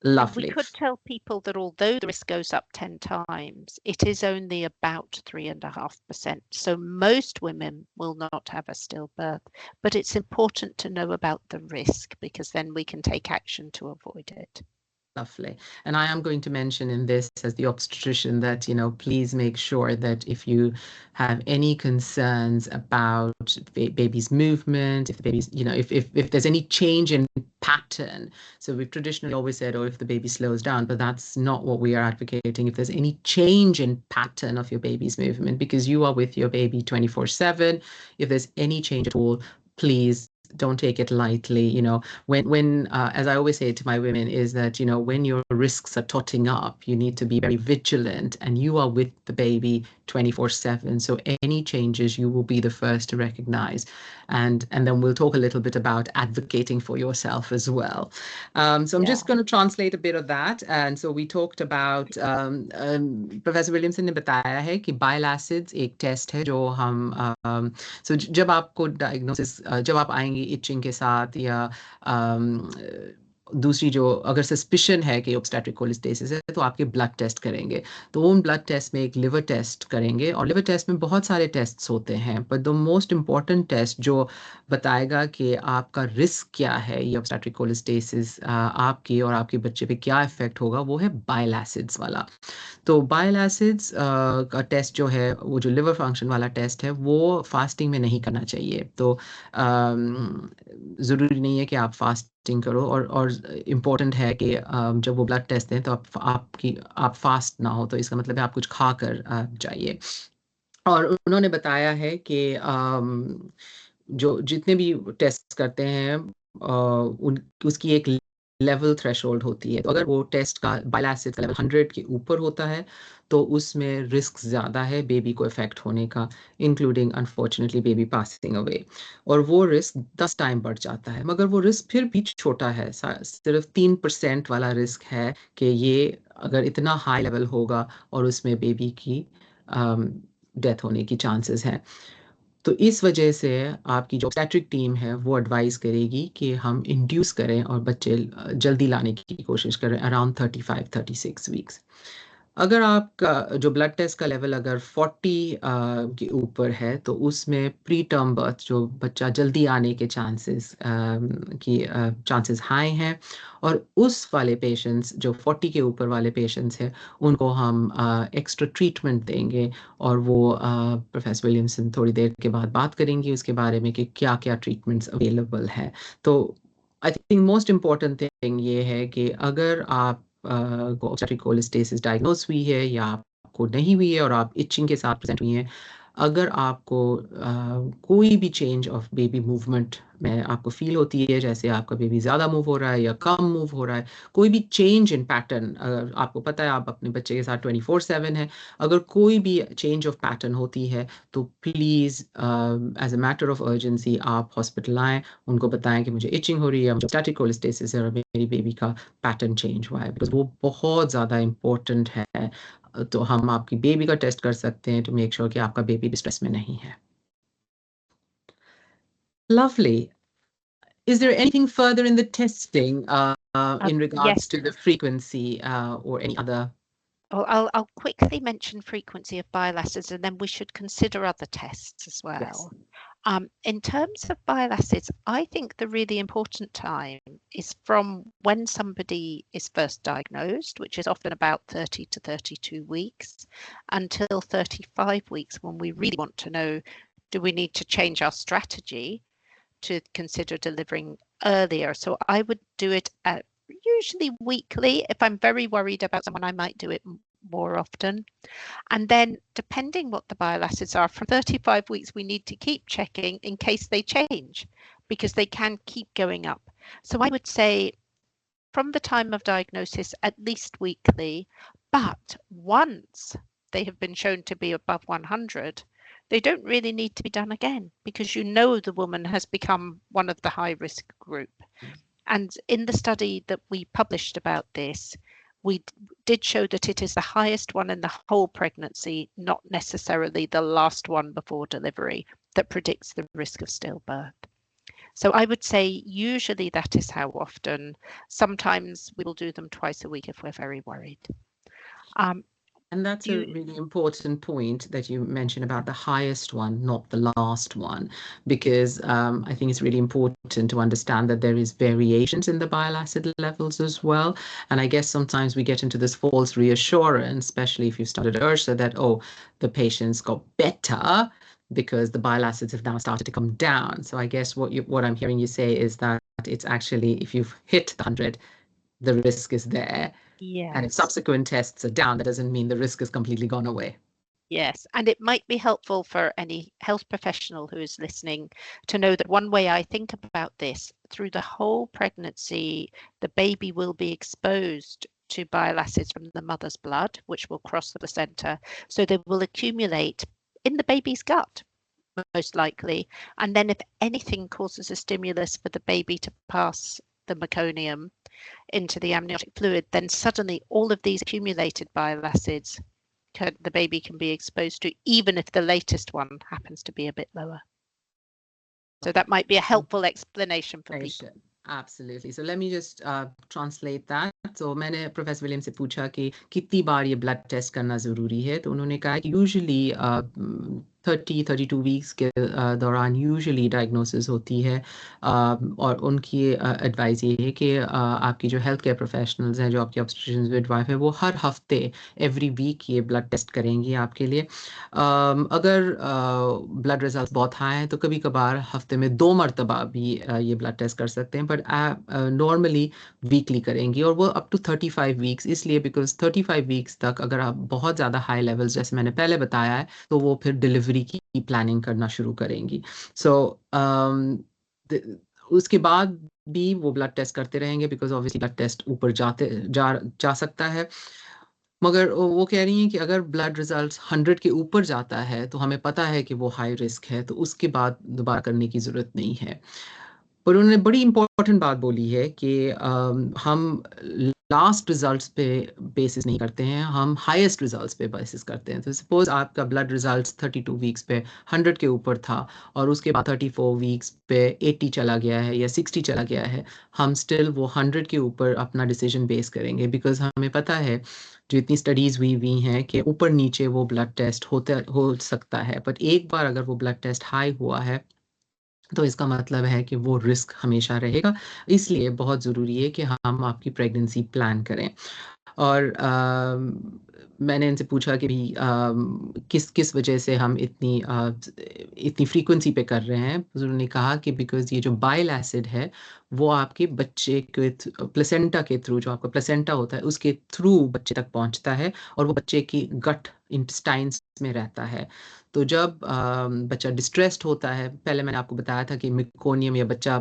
Lovely. We could tell people that although the risk goes up 10 times, it is only about 3.5%. So most women will not have a stillbirth, but it's important to know about the risk because then we can take action to avoid it. Lovely. And I am going to mention in this as the obstetrician that, please make sure that if you have any concerns about baby's movement, if the baby's, if there's any change in pattern. So we've traditionally always said, if the baby slows down, but that's not what we are advocating. If there's any change in pattern of your baby's movement, because you are with your baby 24/7, if there's any change at all, please don't take it lightly. When as I always say to my women is that, when your risks are totting up, you need to be very vigilant, and you are with the baby 24/7. So any changes, you will be the first to recognize. And then we'll talk a little bit about advocating for yourself as well. So I'm just going to translate a bit of that. And so we talked about, Professor Williamson ने बताया है कि bile acids एक test है जो हम so जब आपको डायग्नोसिस जब आप आएंगे इचिंग के साथ या दूसरी जो अगर सस्पिशन है कि obstetric cholestasis है तो आपके ब्लड टेस्ट करेंगे. तो उन ब्लड टेस्ट में एक लिवर टेस्ट करेंगे और लिवर टेस्ट में बहुत सारे टेस्ट्स होते हैं, but the most important test जो बताएगा कि आपका रिस्क क्या है ये obstetric cholestasis आपकी और आपके बच्चे पे क्या इफेक्ट होगा, वो है बाइल एसिड्स वाला. तो बाइल एसिड्स का टेस्ट जो है, वो जो लिवर फंक्शन वाला टेस्ट है, वो फास्टिंग में नहीं करना चाहिए. तो ज़रूरी नहीं है कि आप फास्टिंग करो, और इम्पोर्टेंट है कि जब वो ब्लड टेस्ट दें तो आप फास्ट ना हो, तो इसका मतलब है आप कुछ खा कर जाइए. और उन्होंने बताया है कि जो जितने भी टेस्ट करते हैं उसकी एक लेवल थ्रेशोल्ड होती है. तो अगर वो टेस्ट का बाइल एसिड का लेवल 100 के ऊपर होता है तो उसमें रिस्क ज़्यादा है बेबी को इफेक्ट होने का, including unfortunately baby passing away. और वो रिस्क 10 टाइम बढ़ जाता है, मगर वो रिस्क फिर भी छोटा है. सिर्फ 3% वाला रिस्क है कि ये अगर इतना हाई लेवल होगा और उसमें बेबी की डेथ होने की चांसेस हैं. तो इस वजह से आपकी जो ऑब्स्टेट्रिक टीम है वो एडवाइस करेगी कि हम इंड्यूस करें और बच्चे जल्दी लाने की कोशिश करें अराउंड 35-36 वीक्स. अगर आपका जो ब्लड टेस्ट का लेवल अगर 40 के ऊपर है तो उसमें प्री टर्म बर्थ, जो बच्चा जल्दी आने के चांसेस हाई हैं. और उस वाले पेशेंट्स जो 40 के ऊपर वाले पेशेंट्स हैं उनको हम एक्स्ट्रा ट्रीटमेंट देंगे, और वो प्रोफेसर विलियमसन थोड़ी देर के बाद बात करेंगी उसके बारे में कि क्या क्या ट्रीटमेंट्स अवेलेबल है. तो I think most important thing ये है कि अगर आप को obstetric cholestasis डायग्नोस हुई है या आपको नहीं हुई है और आप इचिंग के साथ प्रेजेंट हुई हैं, अगर आपको कोई भी चेंज ऑफ बेबी मूवमेंट में आपको फील होती है, जैसे आपका बेबी ज़्यादा मूव हो रहा है या कम मूव हो रहा है, कोई भी चेंज इन पैटर्न, अगर आपको पता है आप अपने बच्चे के साथ 24/7 है, अगर कोई भी चेंज ऑफ पैटर्न होती है तो please as a matter of urgency आप हॉस्पिटल आएँ, उनको बताएं कि मुझे इचिंग हो रही है, मुझे obstetric cholestasis है और मेरी बेबी का पैटर्न चेंज हुआ है, बिकॉज वो बहुत ज़्यादा इम्पोर्टेंट है. तो हम आपकी बेबी का टेस्ट कर सकते हैं टू मेक श्योर कि आपका बेबी डिस्ट्रेस में नहीं है. Lovely. Is there anything further in the testing in regards to the frequency or any other? Well, I'll quickly mention frequency of bile acids, and then we should consider other tests as well. Yes. In terms of bile acids, I think the really important time is from when somebody is first diagnosed, which is often about 30 to 32 weeks, until 35 weeks, when we really want to know, do we need to change our strategy to consider delivering earlier? So I would do it at usually weekly. If I'm very worried about someone, I might do it more often. And then depending what the bile acids are, from 35 weeks, we need to keep checking in case they change, because they can keep going up. So I would say from the time of diagnosis at least weekly, but once they have been shown to be above 100, they don't really need to be done again, because you know the woman has become one of the high risk group. And in the study that we published about this, we did show that it is the highest one in the whole pregnancy, not necessarily the last one before delivery, that predicts the risk of stillbirth. So I would say usually that is how often. Sometimes we will do them twice a week if we're very worried. And that's a really important point that you mentioned about the highest one, not the last one, because I think it's really important to understand that there is variations in the bile acid levels as well. And I guess sometimes we get into this false reassurance, especially if you started ERSA, that, oh, the patients got better because the bile acids have now started to come down. So I guess what I'm hearing you say is that it's actually, if you've hit the 100, the risk is there. Yes. And if subsequent tests are down, that doesn't mean the risk has completely gone away. Yes, and it might be helpful for any health professional who is listening to know that one way I think about this, through the whole pregnancy, the baby will be exposed to bile acids from the mother's blood, which will cross the placenta. So they will accumulate in the baby's gut, most likely. And then if anything causes a stimulus for the baby to pass the meconium into the amniotic fluid, then suddenly all of these accumulated bile acids the baby can be exposed to, even if the latest one happens to be a bit lower. So that might be a helpful explanation for people. Absolutely. So let me just translate that. So मैंने professor William से पूछा कि कितनी बार ये blood test करना ज़रूरी है, तो उन्होंने कहा कि यूजुअली 30-32 वीक्स के दौरान यूजुअली डायग्नोसिस होती है, और उनकी एडवाइस ये है कि आपकी जो हेल्थ केयर प्रोफेशनल्स हैं, जो आपकी ऑब्स्टेट्रिशियन मिडवाइफ है, वो हर हफ्ते एवरी वीक ये ब्लड टेस्ट करेंगी आपके लिए। अगर ब्लड रिजल्ट बहुत हाई हैं तो कभी कभार हफ्ते में 2 मरतबा भी ये ब्लड टेस्ट कर सकते हैं, बट नॉर्मली वीकली करेंगी, और वो अप टू 35 वीक्स, इसलिए बिकॉज 35 वीक्स तक अगर आप बहुत ज़्यादा हाई लेवल्स, जैसे मैंने पहले बताया है, तो वो फिर डिलीवरी की प्लानिंग करना शुरू करेंगी। सो उसके बाद भी वो ब्लड टेस्ट करते रहेंगे, बिकॉज ऑब्वियसली ब्लड टेस्ट ऊपर जा सकता है। मगर वो कह रही हैं कि अगर ब्लड रिजल्ट्स 100 के ऊपर जाता है तो हमें पता है कि वो हाई रिस्क है, तो उसके बाद दोबारा करने की ज़रूरत नहीं है। पर उन्होंने बड़ी इंपॉर्टेंट बात बोली है कि हम लास्ट रिजल्ट्स पे बेसिस नहीं करते हैं, हम हाईएस्ट रिजल्ट्स पे बेसिस करते हैं। तो सपोज आपका ब्लड रिजल्ट्स 32 वीक्स पे 100 के ऊपर था, और उसके बाद 34 वीक्स पे 80 चला गया है या 60 चला गया है, हम स्टिल वो 100 के ऊपर अपना डिसीजन बेस करेंगे, बिकॉज हमें पता है, जो इतनी स्टडीज़ हुई हैं, कि ऊपर नीचे वो ब्लड टेस्ट हो सकता है, बट एक बार अगर वो ब्लड टेस्ट हाई हुआ है तो इसका मतलब है कि वो रिस्क हमेशा रहेगा। इसलिए बहुत ज़रूरी है कि हम आपकी प्रेगनेंसी प्लान करें। और मैंने इनसे पूछा कि भी किस वजह से हम इतनी फ्रीक्वेंसी पे कर रहे हैं। उन्होंने कहा कि बिकॉज़ ये जो बाइल एसिड है, वो आपके बच्चे के प्लेसेंटा के थ्रू, जो आपका प्लेसेंटा होता है, उसके थ्रू बच्चे तक पहुंचता है, और वो बच्चे की गट इंटेस्टाइन्स में रहता है। तो जब बच्चा डिस्ट्रेस्ड होता है, पहले मैंने आपको बताया था कि मेकोनियम या बच्चा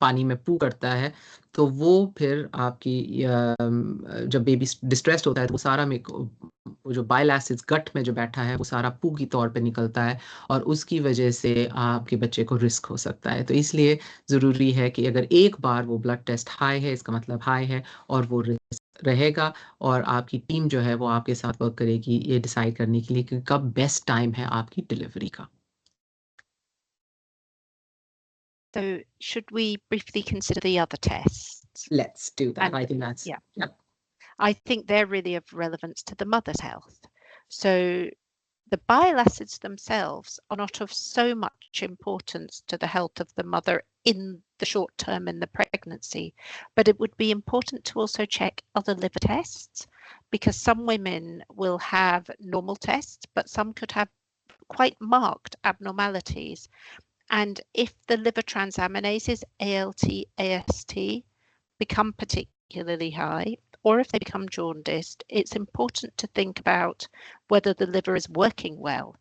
पानी में पू करता है, तो वो फिर आपकी जब बेबी डिस्ट्रेस्ड होता है, तो वो सारा वो जो बाइल एसिड्स गट में जो बैठा है, वो सारा पू की तौर पे निकलता है, और उसकी वजह से आपके बच्चे को रिस्क हो सकता है। तो इसलिए ज़रूरी है कि अगर एक बार वो ब्लड टेस्ट हाई है, इसका मतलब हाई है, और वो रिस्क रहेगा, और आपकी टीम जो है वो आपके साथ वर्क करेगी ये डिसाइड करने के लिए कि कब बेस्ट टाइम है आपकी डिलीवरी का। So should we briefly consider the other tests? Let's do that. And I think that's, yeah. I think they're really of relevance to the mother's health. So the bile acids themselves are not of so much importance to the health of the mother in the short term in the pregnancy, but it would be important to also check other liver tests, because some women will have normal tests, but some could have quite marked abnormalities. And if the liver transaminases, ALT, AST, become particularly high, or if they become jaundiced, it's important to think about whether the liver is working well.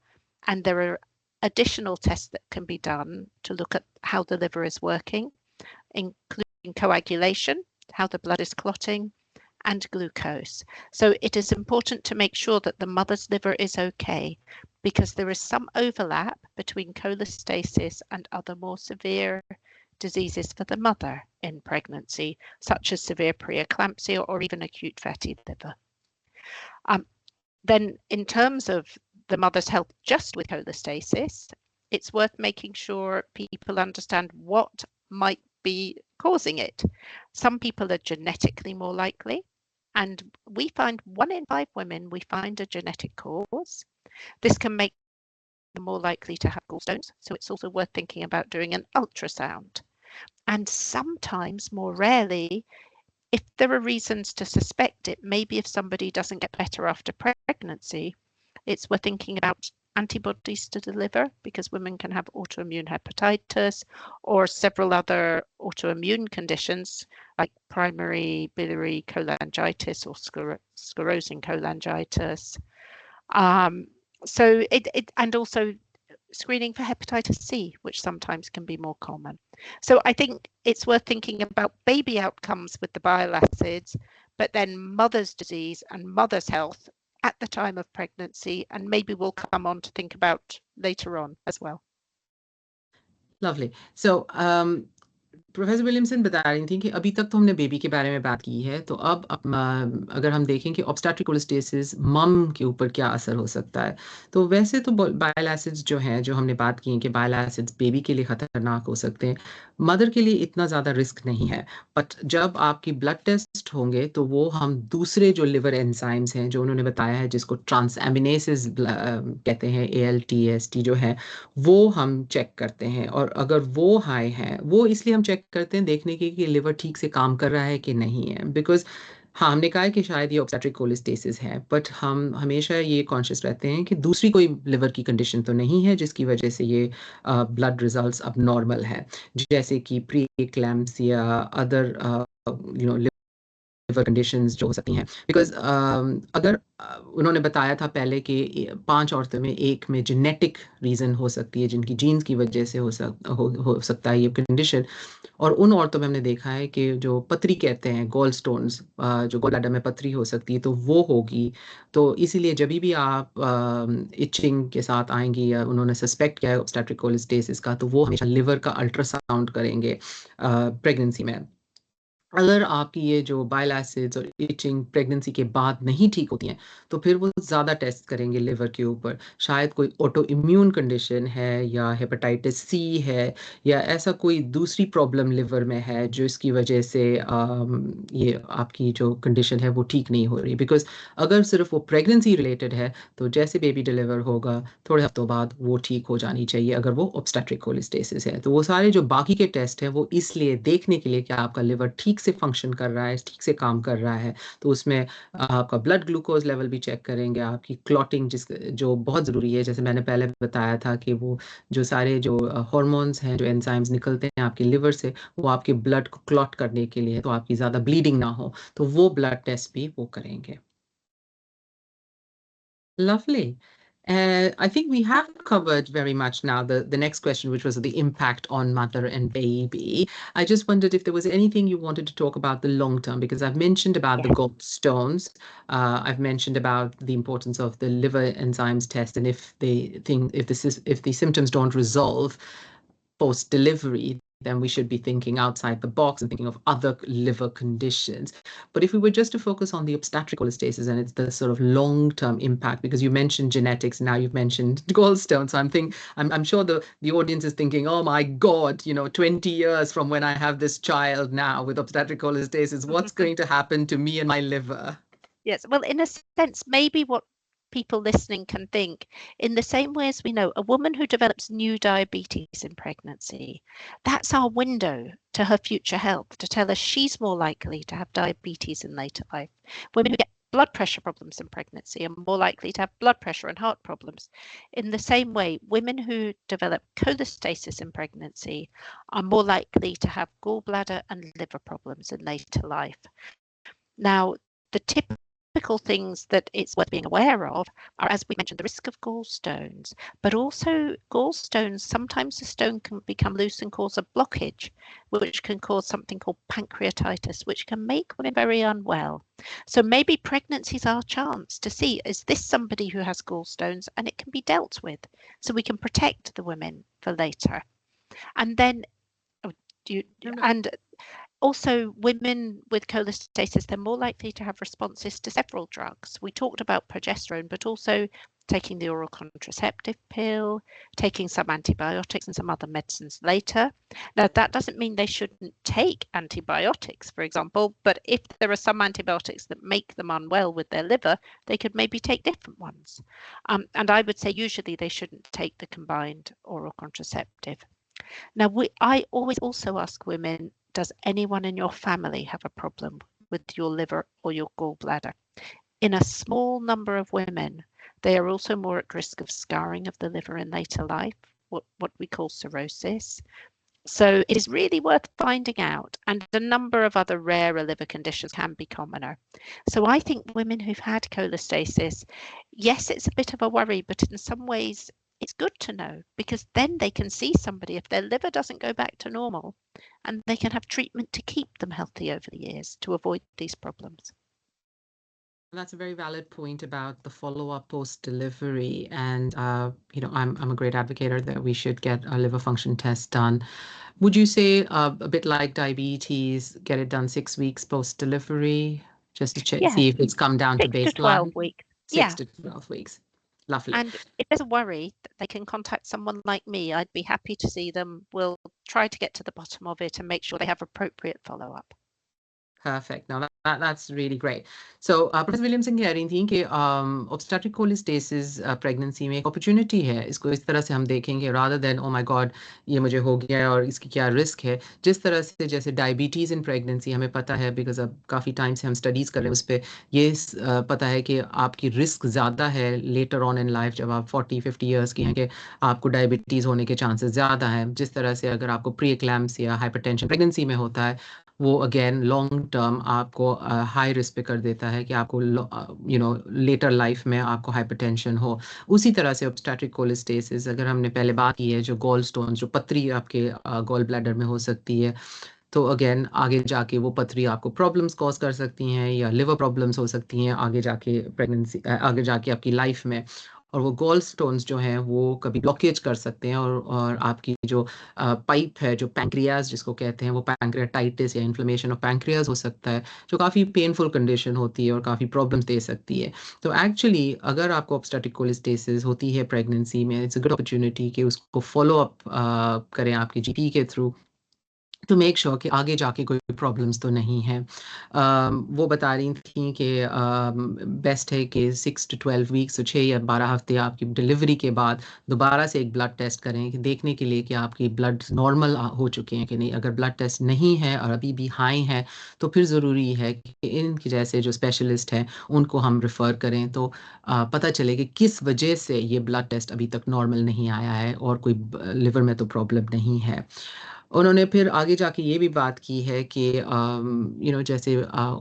And there are additional tests that can be done to look at how the liver is working, including coagulation, how the blood is clotting, and glucose. So it is important to make sure that the mother's liver is okay, because there is some overlap between cholestasis and other more severe diseases for the mother in pregnancy, such as severe preeclampsia or even acute fatty liver. Then in terms of the mother's health just with cholestasis, it's worth making sure people understand what might be causing it. Some people are genetically more likely, and we find 1 in 5 women, we find a genetic cause. This can make them more likely to have gallstones, so it's also worth thinking about doing an ultrasound. And sometimes, more rarely, if there are reasons to suspect it, maybe if somebody doesn't get better after pregnancy, it's worth thinking about antibodies to the liver, because women can have autoimmune hepatitis or several other autoimmune conditions like primary biliary cholangitis or sclerosing cholangitis. And also screening for hepatitis C, which sometimes can be more common. So I think it's worth thinking about baby outcomes with the bile acids, but then mother's disease and mother's health at the time of pregnancy, and maybe we'll come on to think about later on as well. Lovely. So professor Williamson बता रही थी कि अभी तक तो हमने baby के बारे में बात की है, तो अब अगर हम देखें कि ऑब्स्टेट्रिक कोलेस्टेसिस मम के ऊपर क्या असर हो सकता है, तो वैसे तो बाइल एसिड्स जो हैं, जो हमने बात की है कि बाइल एसिड्स बेबी के लिए ख़तरनाक हो सकते हैं, मदर के लिए इतना ज़्यादा रिस्क नहीं है। बट जब आपकी ब्लड टेस्ट होंगे तो वो हम दूसरे जो लिवर एंजाइम्स हैं जो उन्होंने बताया है, जिसको ट्रांसएमिनेसेस कहते हैं, ALT, AST जो है, वो हम चेक करते हैं। और अगर वो हाई है, वो इसलिए हम चेक करते हैं देखने के कि लिवर ठीक से काम कर रहा है कि नहीं है, बिकॉज हाँ, हमने कहा है कि शायद ये ऑब्स्टेट्रिक कोलेस्टेसिस है, बट हम हमेशा ये कॉन्शियस रहते हैं कि दूसरी कोई लिवर की कंडीशन तो नहीं है जिसकी वजह से ये ब्लड रिजल्ट्स अब नॉर्मल है, जैसे कि प्री एक्लैम्प्सिया, अदर लिवर कंडीशंस जो हो सकती हैं। बिकॉज अगर उन्होंने बताया था पहले कि 5 औरतों में 1 में जेनेटिक रीज़न हो सकती है, जिनकी जीन्स की वजह से हो सकता है ये कंडीशन। और उन औरतों में हमने देखा है कि जो पथरी कहते हैं, गॉल स्टोन्स, जो गॉल ब्लैडर में पथरी हो सकती है, तो वो होगी। तो इसीलिए जब भी आप इचिंग के साथ आएंगी या उन्होंने सस्पेक्ट किया है ऑब्स्टेट्रिक कोलेस्टेसिस का, तो वो हमेशा लिवर का अल्ट्रासाउंड करेंगे प्रेगनेंसी में। अगर आपकी ये जो बाइल एसिड्स और इचिंग प्रेगनेंसी के बाद नहीं ठीक होती हैं, तो फिर वो ज़्यादा टेस्ट करेंगे लिवर के ऊपर, शायद कोई ऑटो इम्यून कंडीशन है या हेपेटाइटिस C है या ऐसा कोई दूसरी प्रॉब्लम लिवर में है जिसकी वजह से ये आपकी जो कंडीशन है वो ठीक नहीं हो रही। बिकॉज अगर सिर्फ वो प्रेगनेंसी रिलेटेड है तो जैसे बेबी डिलीवर होगा थोड़े हफ्तों बाद वो ठीक हो जानी चाहिए, अगर वो ऑब्स्टेट्रिक कोलेस्टेसिस है। तो वो सारे जो बाकी के टेस्ट हैं वो इसलिए देखने के लिए कि आपका लिवर ठीक से फंक्शन कर रहा है, ठीक से काम कर रहा है। तो उसमें आपका ब्लड ग्लूकोज लेवल भी चेक करेंगे, आपकी क्लॉटिंग जो बहुत ज़रूरी है, जैसे मैंने पहले बताया था कि वो जो सारे जो हार्मोन्स हैं, जो एंजाइम्स निकलते हैं आपके लिवर से, वो आपके ब्लड को क्लॉट करने के लिए, तो आपकी ज़्यादा ब्लीडिंग ना हो, तो वो ब्लड टेस्ट भी वो करेंगे। Lovely. I think we have covered very much now the next question, which was the impact on mother and baby. I just wondered if there was anything you wanted to talk about the long term, because I've mentioned about the gallstones. I've mentioned about the importance of the liver enzymes test, and if the symptoms don't resolve post delivery, then we should be thinking outside the box and thinking of other liver conditions. But if we were just to focus on the obstetric cholestasis and it's the sort of long-term impact, because you mentioned genetics, now you've mentioned gallstones, so I'm sure the audience is thinking, oh my God, 20 years from when I have this child now with obstetric cholestasis, what's going to happen to me and my liver? Yes, well, in a sense, maybe what people listening can think, in the same way as we know a woman who develops new diabetes in pregnancy, that's our window to her future health, to tell us she's more likely to have diabetes in later life. Women who get blood pressure problems in pregnancy are more likely to have blood pressure and heart problems. In the same way, women who develop cholestasis in pregnancy are more likely to have gallbladder and liver problems in later life. Now, the typical typical things that it's worth being aware of are, as we mentioned, the risk of gallstones, but also gallstones, sometimes the stone can become loose and cause a blockage, which can cause something called pancreatitis, which can make women very unwell. So maybe pregnancy is our chance to see, is this somebody who has gallstones, and it can be dealt with, so we can protect the women for later. And then, and also, women with cholestasis, they're more likely to have responses to several drugs. We talked about progesterone, but also taking the oral contraceptive pill, taking some antibiotics and some other medicines later. Now, that doesn't mean they shouldn't take antibiotics, for example, but if there are some antibiotics that make them unwell with their liver, they could maybe take different ones. And I would say usually they shouldn't take the combined oral contraceptive. Now, I always also ask women, does anyone in your family have a problem with your liver or your gallbladder? In a small number of women, they are also more at risk of scarring of the liver in later life, what we call cirrhosis. So it is really worth finding out, and a number of other rarer liver conditions can be commoner. So I think women who've had cholestasis, yes, it's a bit of a worry, but in some ways it's good to know, because then they can see somebody if their liver doesn't go back to normal, and they can have treatment to keep them healthy over the years to avoid these problems. That's a very valid point about the follow-up post-delivery, and I'm a great advocate that we should get a liver function test done. Would you say a bit like diabetes, get it done 6 weeks post-delivery, just to check, see if it's come down to 6 to baseline? 12 weeks. 6 to 12 weeks. Lovely. And if there's a worry, they can contact someone like me. I'd be happy to see them. We'll try to get to the bottom of it and make sure they have appropriate follow-up. Perfect. Now that's really great. So Professor Williamson कह रही थी कि obstetric cholestasis pregnancy में एक opportunity है. इसको इस तरह से हम देखेंगे rather than oh my god ये मुझे हो गया और इसकी क्या risk है. जिस तरह से जैसे diabetes in pregnancy हमें पता है because अब काफ़ी time से हम studies कर रहे हैं उस पर ये पता है कि आपकी risk ज़्यादा है later on in life जब आप 40-50 years की हैं कि आपको diabetes होने के chances ज़्यादा हैं. जिस तरह से अगर आपको pre-eclampsia hypertension pregnancy में होता है वो अगेन लॉन्ग टर्म आपको हाई रिस्क पे कर देता है कि आपको लेटर लाइफ में आपको हाइपरटेंशन हो. उसी तरह से ऑब्स्टेट्रिक कोलेस्टेसिस अगर हमने पहले बात की है जो गॉल स्टोन जो पथरी आपके गॉल ब्लैडर में हो सकती है तो अगेन आगे जाके वो पथरी आपको प्रॉब्लम्स कॉज कर सकती हैं या लिवर प्रॉब्लम्स हो सकती हैं आगे जाके प्रेगनेंसी आगे जाके आपकी लाइफ में. और वो गॉल स्टोन्स जो हैं वो कभी ब्लॉकेज कर सकते हैं और आपकी जो पाइप है जो पैंक्रियाज जिसको कहते हैं वो पैंक्रियाटाइटिस या इन्फ्लेमेशन ऑफ पैंक्रियाज हो सकता है जो काफ़ी पेनफुल कंडीशन होती है और काफ़ी प्रॉब्लम्स दे सकती है. तो एक्चुअली अगर आपको ऑब्स्टेट्रिक कोलेस्टेसिस होती है प्रेगनेंसी में इट्स अ गुड अपॉर्चुनिटी कि उसको फॉलो अप करें आपके जीपी के थ्रू टू मेक श्योर कि आगे जाके कोई प्रॉब्लम्स तो नहीं है. वो बता रही थी कि बेस्ट है कि 6 to 12 वीक्स 6 या 12 हफ्ते आपकी डिलीवरी के बाद दोबारा से एक ब्लड टेस्ट करें कि देखने के लिए कि आपकी ब्लड नॉर्मल हो चुके हैं कि नहीं. अगर ब्लड टेस्ट नहीं है और अभी भी हाई है तो फिर ज़रूरी है कि इनके जैसे जो स्पेशलिस्ट हैं उनको हम रेफ़र करें तो पता चले कि किस वजह से ये ब्लड टेस्ट अभी तक नॉर्मल नहीं आया है और कोई लिवर में तो प्रॉब्लम नहीं है. उन्होंने फिर आगे जाके ये भी बात की है कि जैसे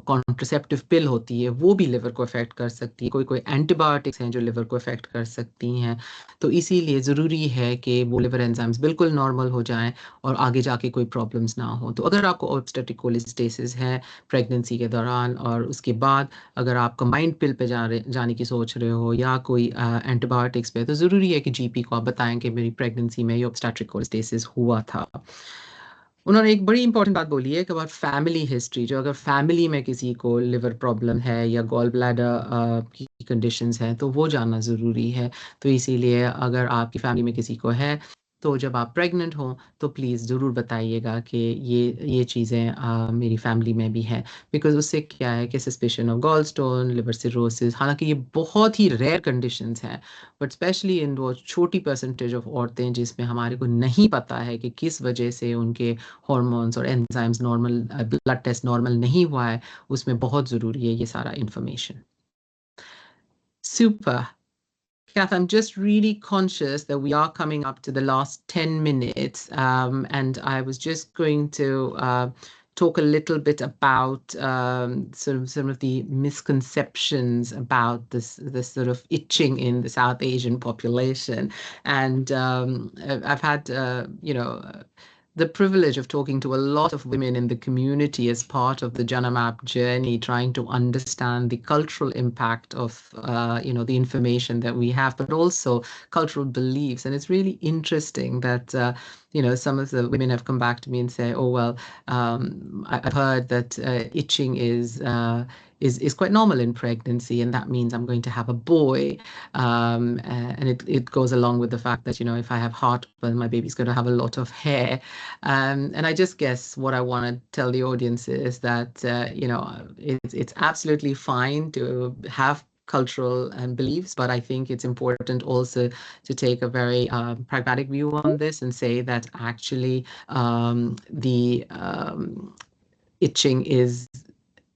कॉन्ट्रासेप्टिव पिल होती है वो भी लिवर को अफेक्ट कर सकती है. कोई एंटीबायोटिक्स हैं जो लिवर को अफेक्ट कर सकती हैं. तो इसीलिए ज़रूरी है कि वो लिवर एंजाइम्स बिल्कुल नॉर्मल हो जाएं और आगे जाके कोई प्रॉब्लम्स ना हो. तो अगर आपको ऑब्स्टेट्रिक कोलेस्टेसिस है प्रेगनेंसी के दौरान और उसके बाद अगर आप कंबाइंड पिल पे जाने की सोच रहे हो या कोई एंटीबायोटिक्स पे तो ज़रूरी है कि जीपी को आप बताएं कि मेरी प्रेगनेंसी में ये ऑब्स्टेट्रिक कोलेस्टेसिस हुआ था. उन्होंने एक बड़ी इंपॉर्टेंट बात बोली है कि अबाउट फैमिली हिस्ट्री जो अगर फैमिली में किसी को लिवर प्रॉब्लम है या गॉल ब्लैडर की कंडीशंस हैं तो वो जानना ज़रूरी है. तो इसीलिए अगर आपकी फैमिली में किसी को है तो जब आप प्रेग्नेंट हों तो प्लीज़ ज़रूर बताइएगा कि ये चीज़ें मेरी फैमिली में भी हैं बिकॉज उससे क्या है कि suspicion of gall stone liver cirrhosis हालांकि ये बहुत ही रेयर कंडीशंस हैं बट स्पेशली इन वो छोटी परसेंटेज ऑफ औरतें जिसमें हमारे को नहीं पता है कि किस वजह से उनके हार्मोन्स और enzymes normal blood test normal नहीं हुआ है उसमें बहुत ज़रूरी है ये सारा information. Super. Kath, I'm just really conscious that we are coming up to the last 10 minutes and I was just going to talk a little bit about sort of some of the misconceptions about this sort of itching in the South Asian population. And I've had, the privilege of talking to a lot of women in the community as part of the JanamApp journey, trying to understand the cultural impact of, the information that we have, but also cultural beliefs. And it's really interesting that, some of the women have come back to me and say, oh, well, I've heard that itching is quite normal in pregnancy, and that means I'm going to have a boy. And it goes along with the fact that, if I have heartburn, my baby's going to have a lot of hair. And I just guess what I want to tell the audience is that, it's absolutely fine to have cultural beliefs, but I think it's important also to take a very pragmatic view on this and say that actually the itching is,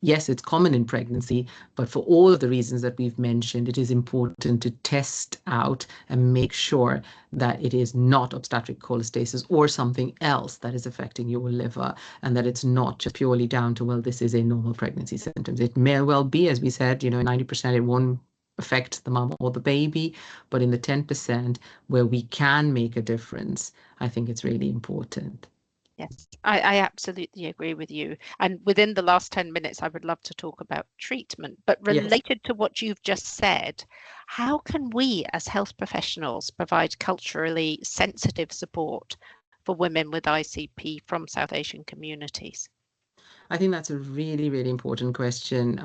yes, it's common in pregnancy, but for all of the reasons that we've mentioned, it is important to test out and make sure that it is not obstetric cholestasis or something else that is affecting your liver, and that it's not just purely down to, well, this is a normal pregnancy symptoms. It may well be, as we said, 90% it won't affect the mom or the baby, but in the 10% where we can make a difference, I think it's really important. Yes, I absolutely agree with you. And within the last 10 minutes, I would love to talk about treatment. But related to what you've just said, how can we as health professionals provide culturally sensitive support for women with ICP from South Asian communities? I think that's a really, really important question,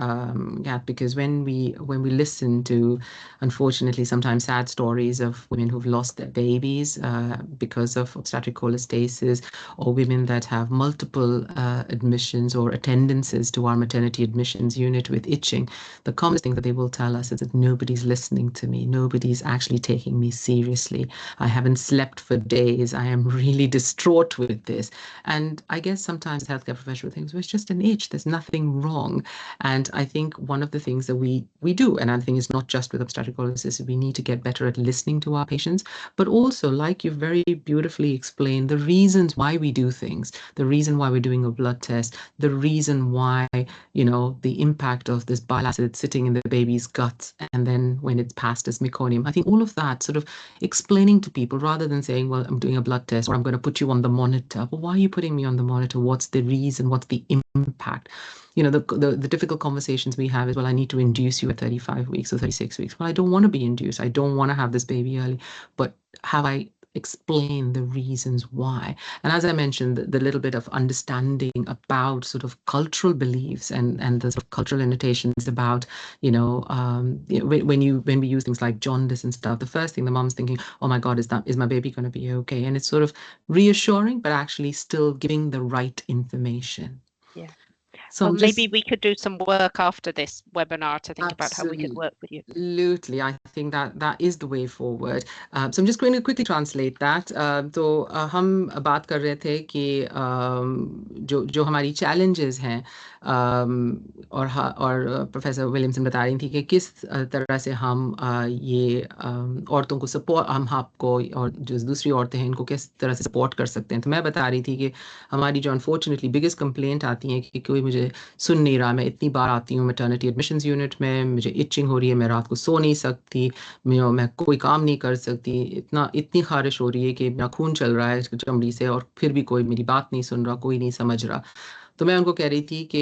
Kat, because when we listen to, unfortunately, sometimes sad stories of women who've lost their babies because of obstetric cholestasis, or women that have multiple admissions or attendances to our maternity admissions unit with itching, the common thing that they will tell us is that nobody's listening to me, nobody's actually taking me seriously. I haven't slept for days. I am really distraught with this. And I guess sometimes healthcare professional thinks, well, it's just an itch, there's nothing wrong. And I think one of the things that we do, and I think it's not just with obstetric cholestasis, we need to get better at listening to our patients, but also, like you very beautifully explained, the reasons why we do things, the reason why we're doing a blood test, the reason why, the impact of this bile acid sitting in the baby's guts, and then when it's passed as meconium. I think all of that sort of explaining to people, rather than saying, well, I'm doing a blood test, or I'm going to put you on the monitor. Well, why are you putting me on the monitor? What's the reason? What's the impact? The difficult conversations we have is, well, I need to induce you at 35 weeks or 36 weeks. Well, I don't want to be induced. I don't want to have this baby early. But have I explained the reasons why? And as I mentioned, the little bit of understanding about sort of cultural beliefs and the sort of cultural annotations about, when we use things like jaundice and stuff, the first thing the mom's thinking, oh my God, is my baby going to be okay? And it's sort of reassuring, but actually still giving the right information. Yeah. So well, maybe we could do some work after this webinar to think about how we could work with you. Absolutely. I think that is the way forward. So I'm just going to quickly translate that. तो हम बात कर रहे थे कि जो हमारी challenges हैं, और प्रोफेसर विलियमसन बता रही थी कि किस तरह से हम ये औरतों को सपोर्ट, हम आपको और जो दूसरी औरतें हैं इनको किस तरह से सपोर्ट कर सकते हैं. तो मैं बता रही थी कि हमारी जो अनफॉर्चुनेटली बिगेस्ट कंप्लेंट आती है कि कोई मुझे सुन नहीं रहा. मैं इतनी बार आती हूँ मैटरनिटी एडमिशन्स यूनिट में, मुझे इचिंग हो रही है, मैं रात को सो नहीं सकती, मैं कोई काम नहीं कर सकती, इतनी खारिश हो रही है कि मेरा खून चल रहा है चमड़ी से, और फिर भी कोई मेरी बात नहीं सुन रहा, कोई नहीं समझ रहा. तो मैं उनको कह रही थी कि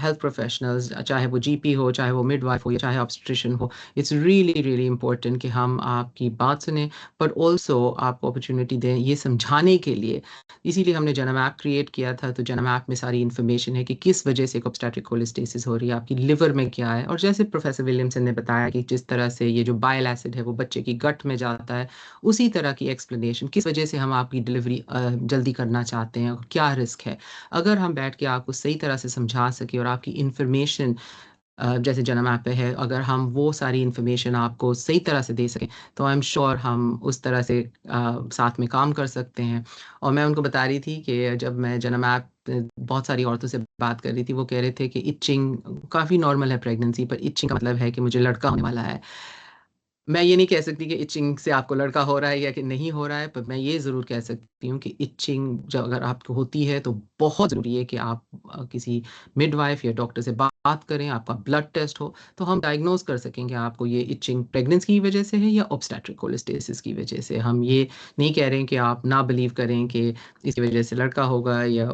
हेल्थ प्रोफेशनल्स, चाहे वो जीपी हो, चाहे वो मिडवाइफ हो, या चाहे ऑब्स्टेट्रिशियन हो, इट्स रियली रियली इंपॉर्टेंट कि हम आपकी बात सुने, बट ऑल्सो आपको अपॉर्चुनिटी दें ये समझाने के लिए. इसीलिए हमने जनम ऐप क्रिएट किया था. तो जनम ऐप में सारी इन्फॉर्मेशन है कि किस वजह से obstetric cholestasis हो रही है, आपकी लिवर में क्या है, और जैसे प्रोफेसर विलियमसन ने बताया कि जिस तरह से ये जो बाइल एसिड है वो बच्चे की गट में जाता है, उसी तरह की एक्सप्लेनेशन, किस वजह से हम आपकी डिलीवरी जल्दी करना चाहते हैं, क्या रिस्क है. अगर हम बैठ के आपको सही तरह से समझा सके और आपकी इन्फॉर्मेशन जैसे जनम ऐप पे है, अगर हम वो सारी इन्फॉर्मेशन आपको सही तरह से दे सकें, तो आई एम श्योर हम उस तरह से साथ में काम कर सकते हैं. और मैं उनको बता रही थी कि जब मैं जनम ऐप बहुत सारी औरतों से बात कर रही थी, वो कह रहे थे कि इचिंग काफ़ी नॉर्मल है प्रेगनेंसी, पर इचिंग का मतलब है कि मुझे लड़का होने वाला है. मैं ये नहीं कह सकती कि इचिंग से आपको लड़का हो रहा है या कि नहीं हो रहा है, पर मैं ये ज़रूर कह सकती हूँ कि इचिंग जो अगर आपको होती है तो बहुत ज़रूरी है कि आप किसी मिडवाइफ या डॉक्टर से बात करें, आपका ब्लड टेस्ट हो, तो हम डायग्नोज कर सकेंगे आपको ये इचिंग प्रेगनेंसी की वजह से है या ऑब्स्टेट्रिक कोलेस्टेसिस की वजह से। हम ये नहीं कह रहे हैं कि आप ना बिलीव करें कि इसकी वजह से लड़का होगा, या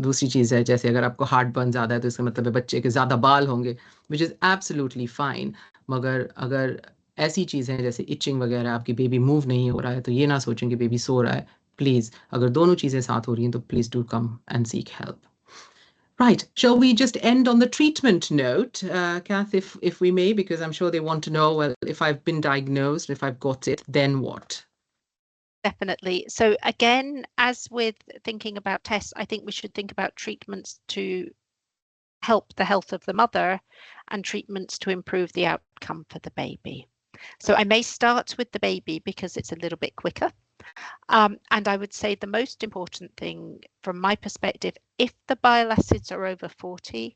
दूसरी चीज़ है जैसे अगर आपको हार्ट बर्न ज़्यादा है तो इसका मतलब है बच्चे के ज़्यादा बाल होंगे, विच इज़ एब्सोल्युटली फाइन। मगर अगर ऐसी चीज़ें हैं जैसे इचिंग वगैरह, आपकी बेबी मूव नहीं हो रहा है, तो ये ना सोचें कि बेबी सो रहा है। प्लीज़, अगर दोनों चीज़ें साथ हो रही हैं तो please do come and seek help. Right, shall we just end on the treatment note, Kath, if we may, because I'm sure they want to know, well, if I've been diagnosed, if I've got it, then what? Definitely. So again, as with thinking about tests, I think we should think about treatments to help the health of the mother and treatments to improve the outcome for the baby. So I may start with the baby because it's a little bit quicker. And I would say the most important thing from my perspective, if the bile acids are over 40,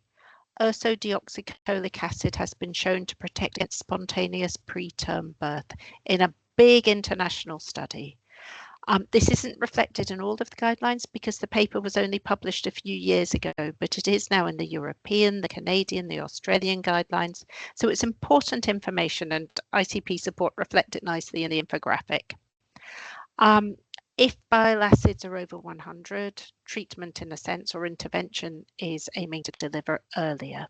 ursodeoxycholic acid has been shown to protect against spontaneous preterm birth in a big international study. This isn't reflected in all of the guidelines because the paper was only published a few years ago, but it is now in the European, the Canadian, the Australian guidelines. So it's important information, and ICP Support reflect it nicely in the infographic. If bile acids are over 100, treatment in a sense or intervention is aiming to deliver earlier.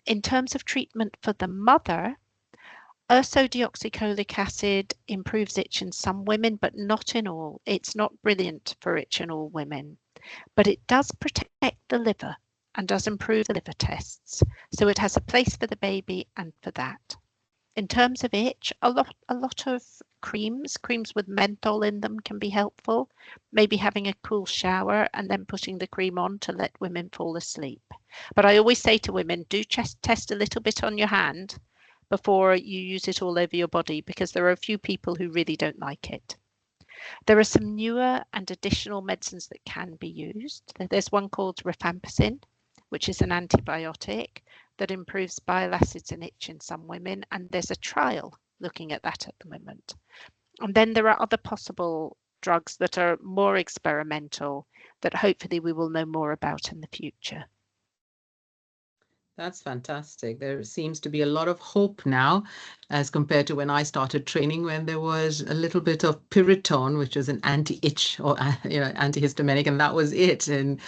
In terms of treatment for the mother, ursodeoxycholic acid improves itch in some women, but not in all. It's not brilliant for itch in all women, but it does protect the liver and does improve the liver tests. So it has a place for the baby and for that. In terms of itch, a lot of creams with menthol in them can be helpful. Maybe having a cool shower and then putting the cream on to let women fall asleep. But I always say to women, do test a little bit on your hand before you use it all over your body, because there are a few people who really don't like it. There are some newer and additional medicines that can be used. There's one called rifampicin, which is an antibiotic that improves bile acids and itch in some women, and there's a trial looking at that at the moment. And then there are other possible drugs that are more experimental that hopefully we will know more about in the future. That's fantastic. There seems to be a lot of hope now as compared to when I started training, when there was a little bit of Piriton, which is an anti-itch or antihistaminic, and that was it. And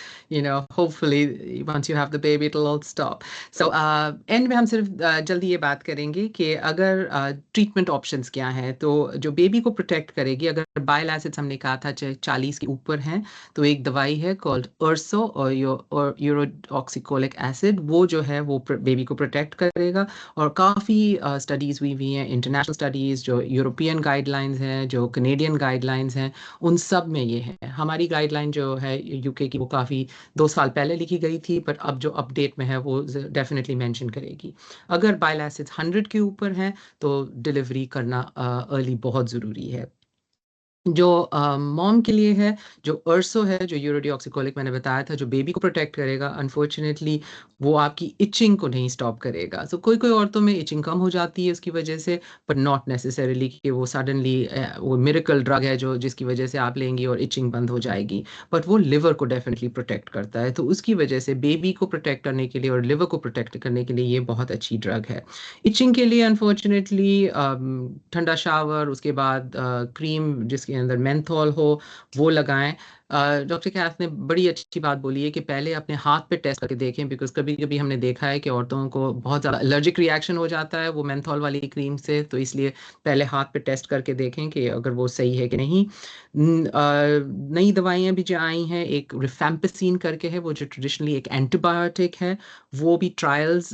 hopefully once you have the baby, it'll all stop. So end में हम सिर्फ जल्दी ये बात करेंगे कि अगर treatment options क्या हैं, तो जो बेबी को प्रोटेक्ट करेगी, अगर बाइल एसिड्स हमने कहा था 40 के ऊपर हैं, तो एक दवाई है कॉल्ड अर्सो और यूरोडॉक्सिकोलिक एसिड, वो जो है वो बेबी को प्रोटेक्ट करेगा। और काफ़ी स्टडीज़ हुई हैं, इंटरनेशनल स्टडीज़, जो यूरोपियन गाइडलाइंस हैं, जो कनेडियन गाइडलाइंस हैं, उन सब में ये है। हमारी गाइडलाइन जो है यूके की, वो काफ़ी 2 साल पहले लिखी गई थी, पर अब जो अपडेट में है वो डेफिनेटली मेंशन करेगी। अगर बाइल एसिड्स 100 के ऊपर हैं तो डिलीवरी करना अर्ली बहुत ज़रूरी है। जो मॉम के लिए है, जो अर्सो है, जो यूरोडीऑक्सिकोलिक मैंने बताया था, जो बेबी को प्रोटेक्ट करेगा, अनफॉर्चुनेटली वो आपकी इचिंग को नहीं स्टॉप करेगा। सो कोई औरतों में इचिंग कम हो जाती है उसकी वजह से, पर नॉट नेसेसरीली कि वो सडनली वो मिरेकल ड्रग है जो जिसकी वजह से आप लेंगी और इचिंग बंद हो जाएगी। बट वो लिवर को डेफिनेटली प्रोटेक्ट करता है, तो उसकी वजह से बेबी को प्रोटेक्ट करने के लिए और लिवर को प्रोटेक्ट करने के लिए ये बहुत अच्छी ड्रग है। इचिंग के लिए अनफॉर्चुनेटली ठंडा शावर, उसके बाद क्रीम जिसके अंदर मेंथोल हो, वो लगाएं। डॉक्टर कैथ ने बड़ी अच्छी बात बोली है कि पहले अपने हाथ पे टेस्ट करके देखें, बिकॉज कभी कभी हमने देखा है कि औरतों को बहुत ज़्यादा एलर्जिक रिएक्शन हो जाता है वो मेंथोल वाली क्रीम से, तो इसलिए पहले हाथ पे टेस्ट करके देखें कि अगर वो सही है कि नहीं। नई दवाइयाँ भी जो आई हैं, एक रिफैम्पिसिन करके है, वो जो ट्रेडिशनली एक एंटीबायोटिक है, वो भी ट्रायल्स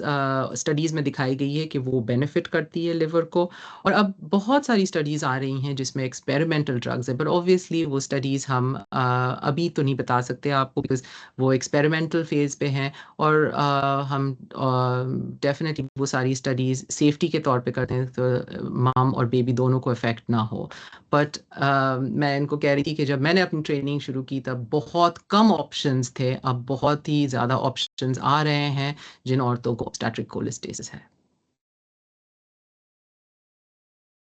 स्टडीज़ में दिखाई गई है कि वो बेनिफिट करती है लिवर को। और अब बहुत सारी स्टडीज़ आ रही हैं जिसमें एक्सपेरिमेंटल ड्रग्स है, बट ऑब्वियसली वो स्टडीज़ हम अभी तो नहीं बता सकते आपको, बिकॉज वो एक्सपेरिमेंटल फेज़ पे हैं। और हम डेफिनेटली वो सारी स्टडीज़ सेफ्टी के तौर पे करते हैं, तो माम और बेबी दोनों को इफ़ेक्ट ना हो। बट मैं इनको कह रही थी कि जब मैंने अपनी ट्रेनिंग शुरू की तब बहुत कम ऑप्शंस थे, अब बहुत ही ज़्यादा ऑप्शंस आ रहे हैं जिन औरतों को ऑब्स्टेट्रिक कोलेस्टेसिस है।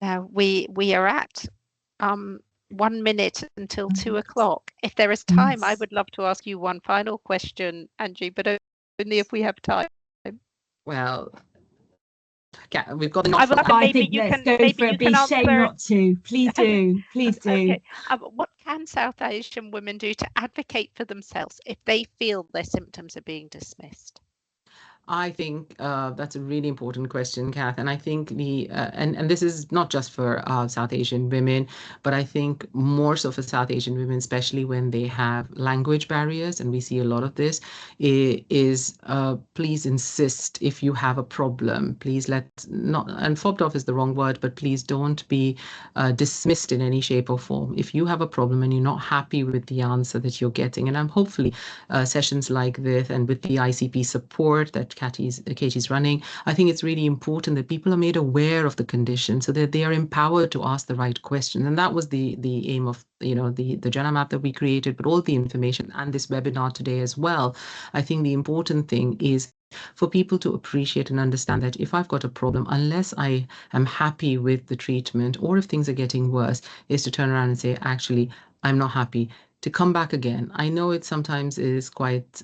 We are at 1 minute until 2 o'clock. If there is time, I would love to ask you one final question, Angie, but only if we have time. Well, we've got the I think let's go for it. Be shame not to. Please do. Please do. Okay. What can South Asian women do to advocate for themselves if they feel their symptoms are being dismissed? I think that's a really important question, Kath. And I think and this is not just for South Asian women, but I think more so for South Asian women, especially when they have language barriers, and we see a lot of this, is please insist if you have a problem. Please and fobbed off is the wrong word, but please don't be dismissed in any shape or form. If you have a problem and you're not happy with the answer that you're getting, and I'm hopefully sessions like this and with the ICP support that Katie's running, I think it's really important that people are made aware of the condition so that they are empowered to ask the right questions. And that was the aim of the Janam App that we created, but all the information and this webinar today as well. I think the important thing is for people to appreciate and understand that if I've got a problem, unless I am happy with the treatment or if things are getting worse, is to turn around and say, actually, I'm not happy, to come back again. I know it sometimes is quite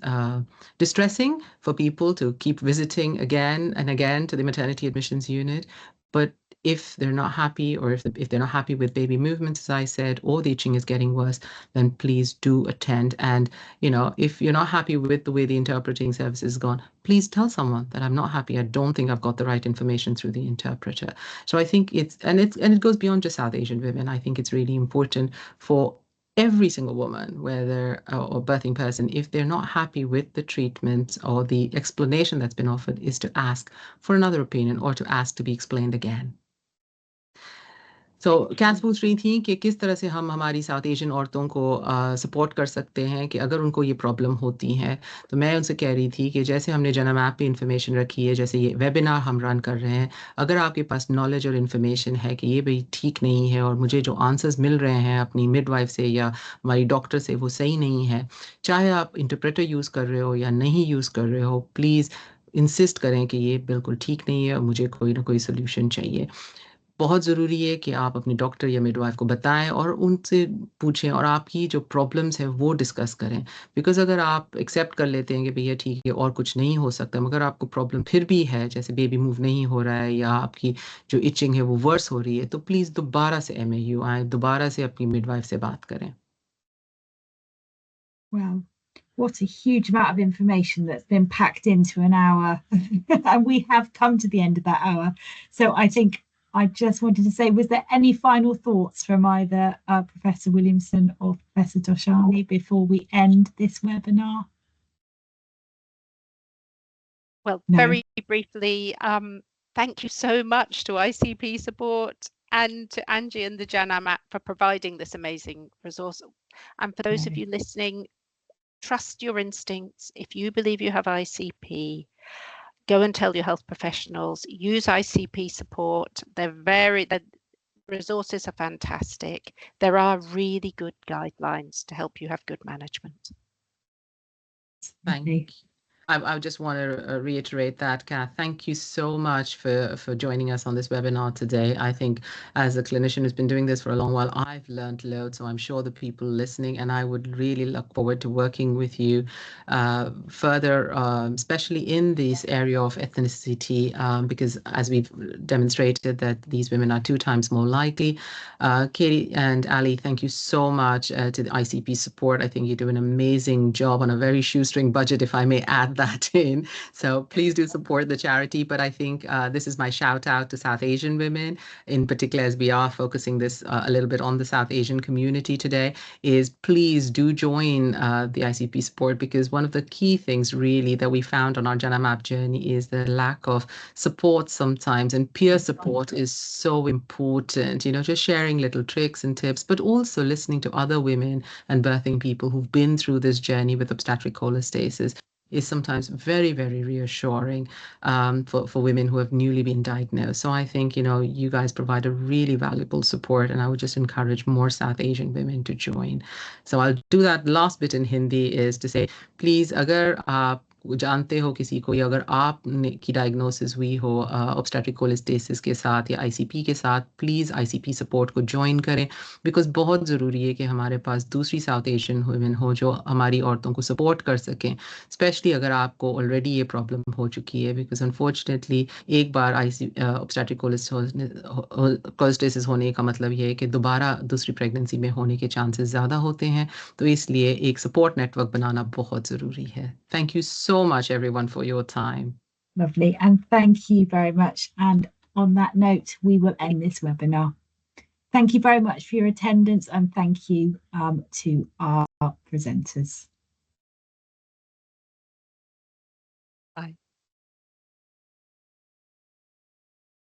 distressing for people to keep visiting again and again to the maternity admissions unit, but if they're not happy, or if they're not happy with baby movements, as I said, or the itching is getting worse, then please do attend. And if you're not happy with the way the interpreting service is gone, please tell someone that I'm not happy. I don't think I've got the right information through the interpreter. So I think it goes beyond just South Asian women. I think it's really important for every single woman, whether or birthing person, if they're not happy with the treatment or the explanation that's been offered, is to ask for another opinion or to ask to be explained again. So Kath पूछ रही थी कि किस तरह से हम हमारी south Asian औरतों को सपोर्ट कर सकते हैं कि अगर उनको ये प्रॉब्लम होती है। तो मैं उनसे कह रही थी कि जैसे हमने जनम ऐप पे इन्फॉर्मेशन रखी है, जैसे ये वेबिनार हम रन कर रहे हैं, अगर आपके पास नॉलेज और इन्फॉर्मेशन है कि ये भाई ठीक नहीं है और मुझे जो आंसर्स मिल रहे हैं अपनी मिडवाइफ से या हमारी डॉक्टर से वो सही नहीं है, चाहे आप इंटरप्रेटर यूज़ कर रहे हो या नहीं यूज़ कर रहे हो, प्लीज़ इंसिस्ट करें कि ये बिल्कुल ठीक नहीं है और मुझे कोई ना कोई सोल्यूशन चाहिए। बहुत ज़रूरी है कि आप अपने डॉक्टर या मिडवाइफ को बताएं और उनसे पूछें और आपकी जो प्रॉब्लम्स हैं वो डिस्कस करें। बिकॉज़ अगर आप एक्सेप्ट कर लेते हैं कि भैया ठीक है और कुछ नहीं हो सकता, मगर आपको प्रॉब्लम फिर भी है, जैसे बेबी मूव नहीं हो रहा है या आपकी जो इचिंग है वो वर्स हो रही है, तो प्लीज़ दोबारा से MAU आएँ, दोबारा से अपनी मिडवाइफ से बात करें। Wow, what a huge amount of information that's been packed into an hour. And we have come to the end of that hour. So I think I just wanted to say, was there any final thoughts from either Professor Williamson or Professor Doshani before we end this webinar? Well, no. Very briefly, thank you so much to ICP Support and to Angie and the Janam App for providing this amazing resource. And for those of you listening, trust your instincts. If you believe you have ICP, go and tell your health professionals. Use ICP Support. The resources are fantastic. There are really good guidelines to help you have good management. Thank you. I just want to reiterate that, Kath. Thank you so much for joining us on this webinar today. I think as a clinician who's been doing this for a long while, I've learned loads, so I'm sure the people listening, and I would really look forward to working with you further, especially in this area of ethnicity, because as we've demonstrated that these women are 2 times more likely. Katie and Ali, thank you so much to the ICP Support. I think you do an amazing job on a very shoestring budget, if I may add that in. So please do support the charity. But I think this is my shout out to South Asian women, in particular, as we are focusing this a little bit on the South Asian community today, is please do join the ICP Support, because one of the key things really that we found on our JanamApp journey is the lack of support sometimes, and peer support is so important, just sharing little tricks and tips, but also listening to other women and birthing people who've been through this journey with obstetric cholestasis is sometimes very, very reassuring for women who have newly been diagnosed. So I think, you guys provide a really valuable support, and I would just encourage more South Asian women to join. So I'll do that last bit in Hindi, is to say, please, agar aap जानते हो किसी को, या अगर आप की diagnosis हुई हो ऑब्स्टेट्रिक कोलेस्टेसिस के साथ या आईसीपी के साथ, प्लीज़ आईसीपी सपोर्ट को ज्वाइन करें, बिकॉज बहुत ज़रूरी है कि हमारे पास दूसरी साउथ एशियन वुमेन हो जो हमारी औरतों को सपोर्ट कर सकें, स्पेशली अगर आपको ऑलरेडी ये प्रॉब्लम हो चुकी है, बिकॉज अनफॉर्चुनेटली एक बार ऑब्स्टेट्रिक कोलेस्टेसिस होने का मतलब ये है कि दोबारा दूसरी प्रेगनेंसी में होने के चांसेस ज़्यादा होते हैं, तो इसलिए एक सपोर्ट नेटवर्क बनाना बहुत ज़रूरी है. Thank you so much everyone for your time. Lovely, and thank you very much. And on that note, we will end this webinar. Thank you very much for your attendance, and thank you to our presenters.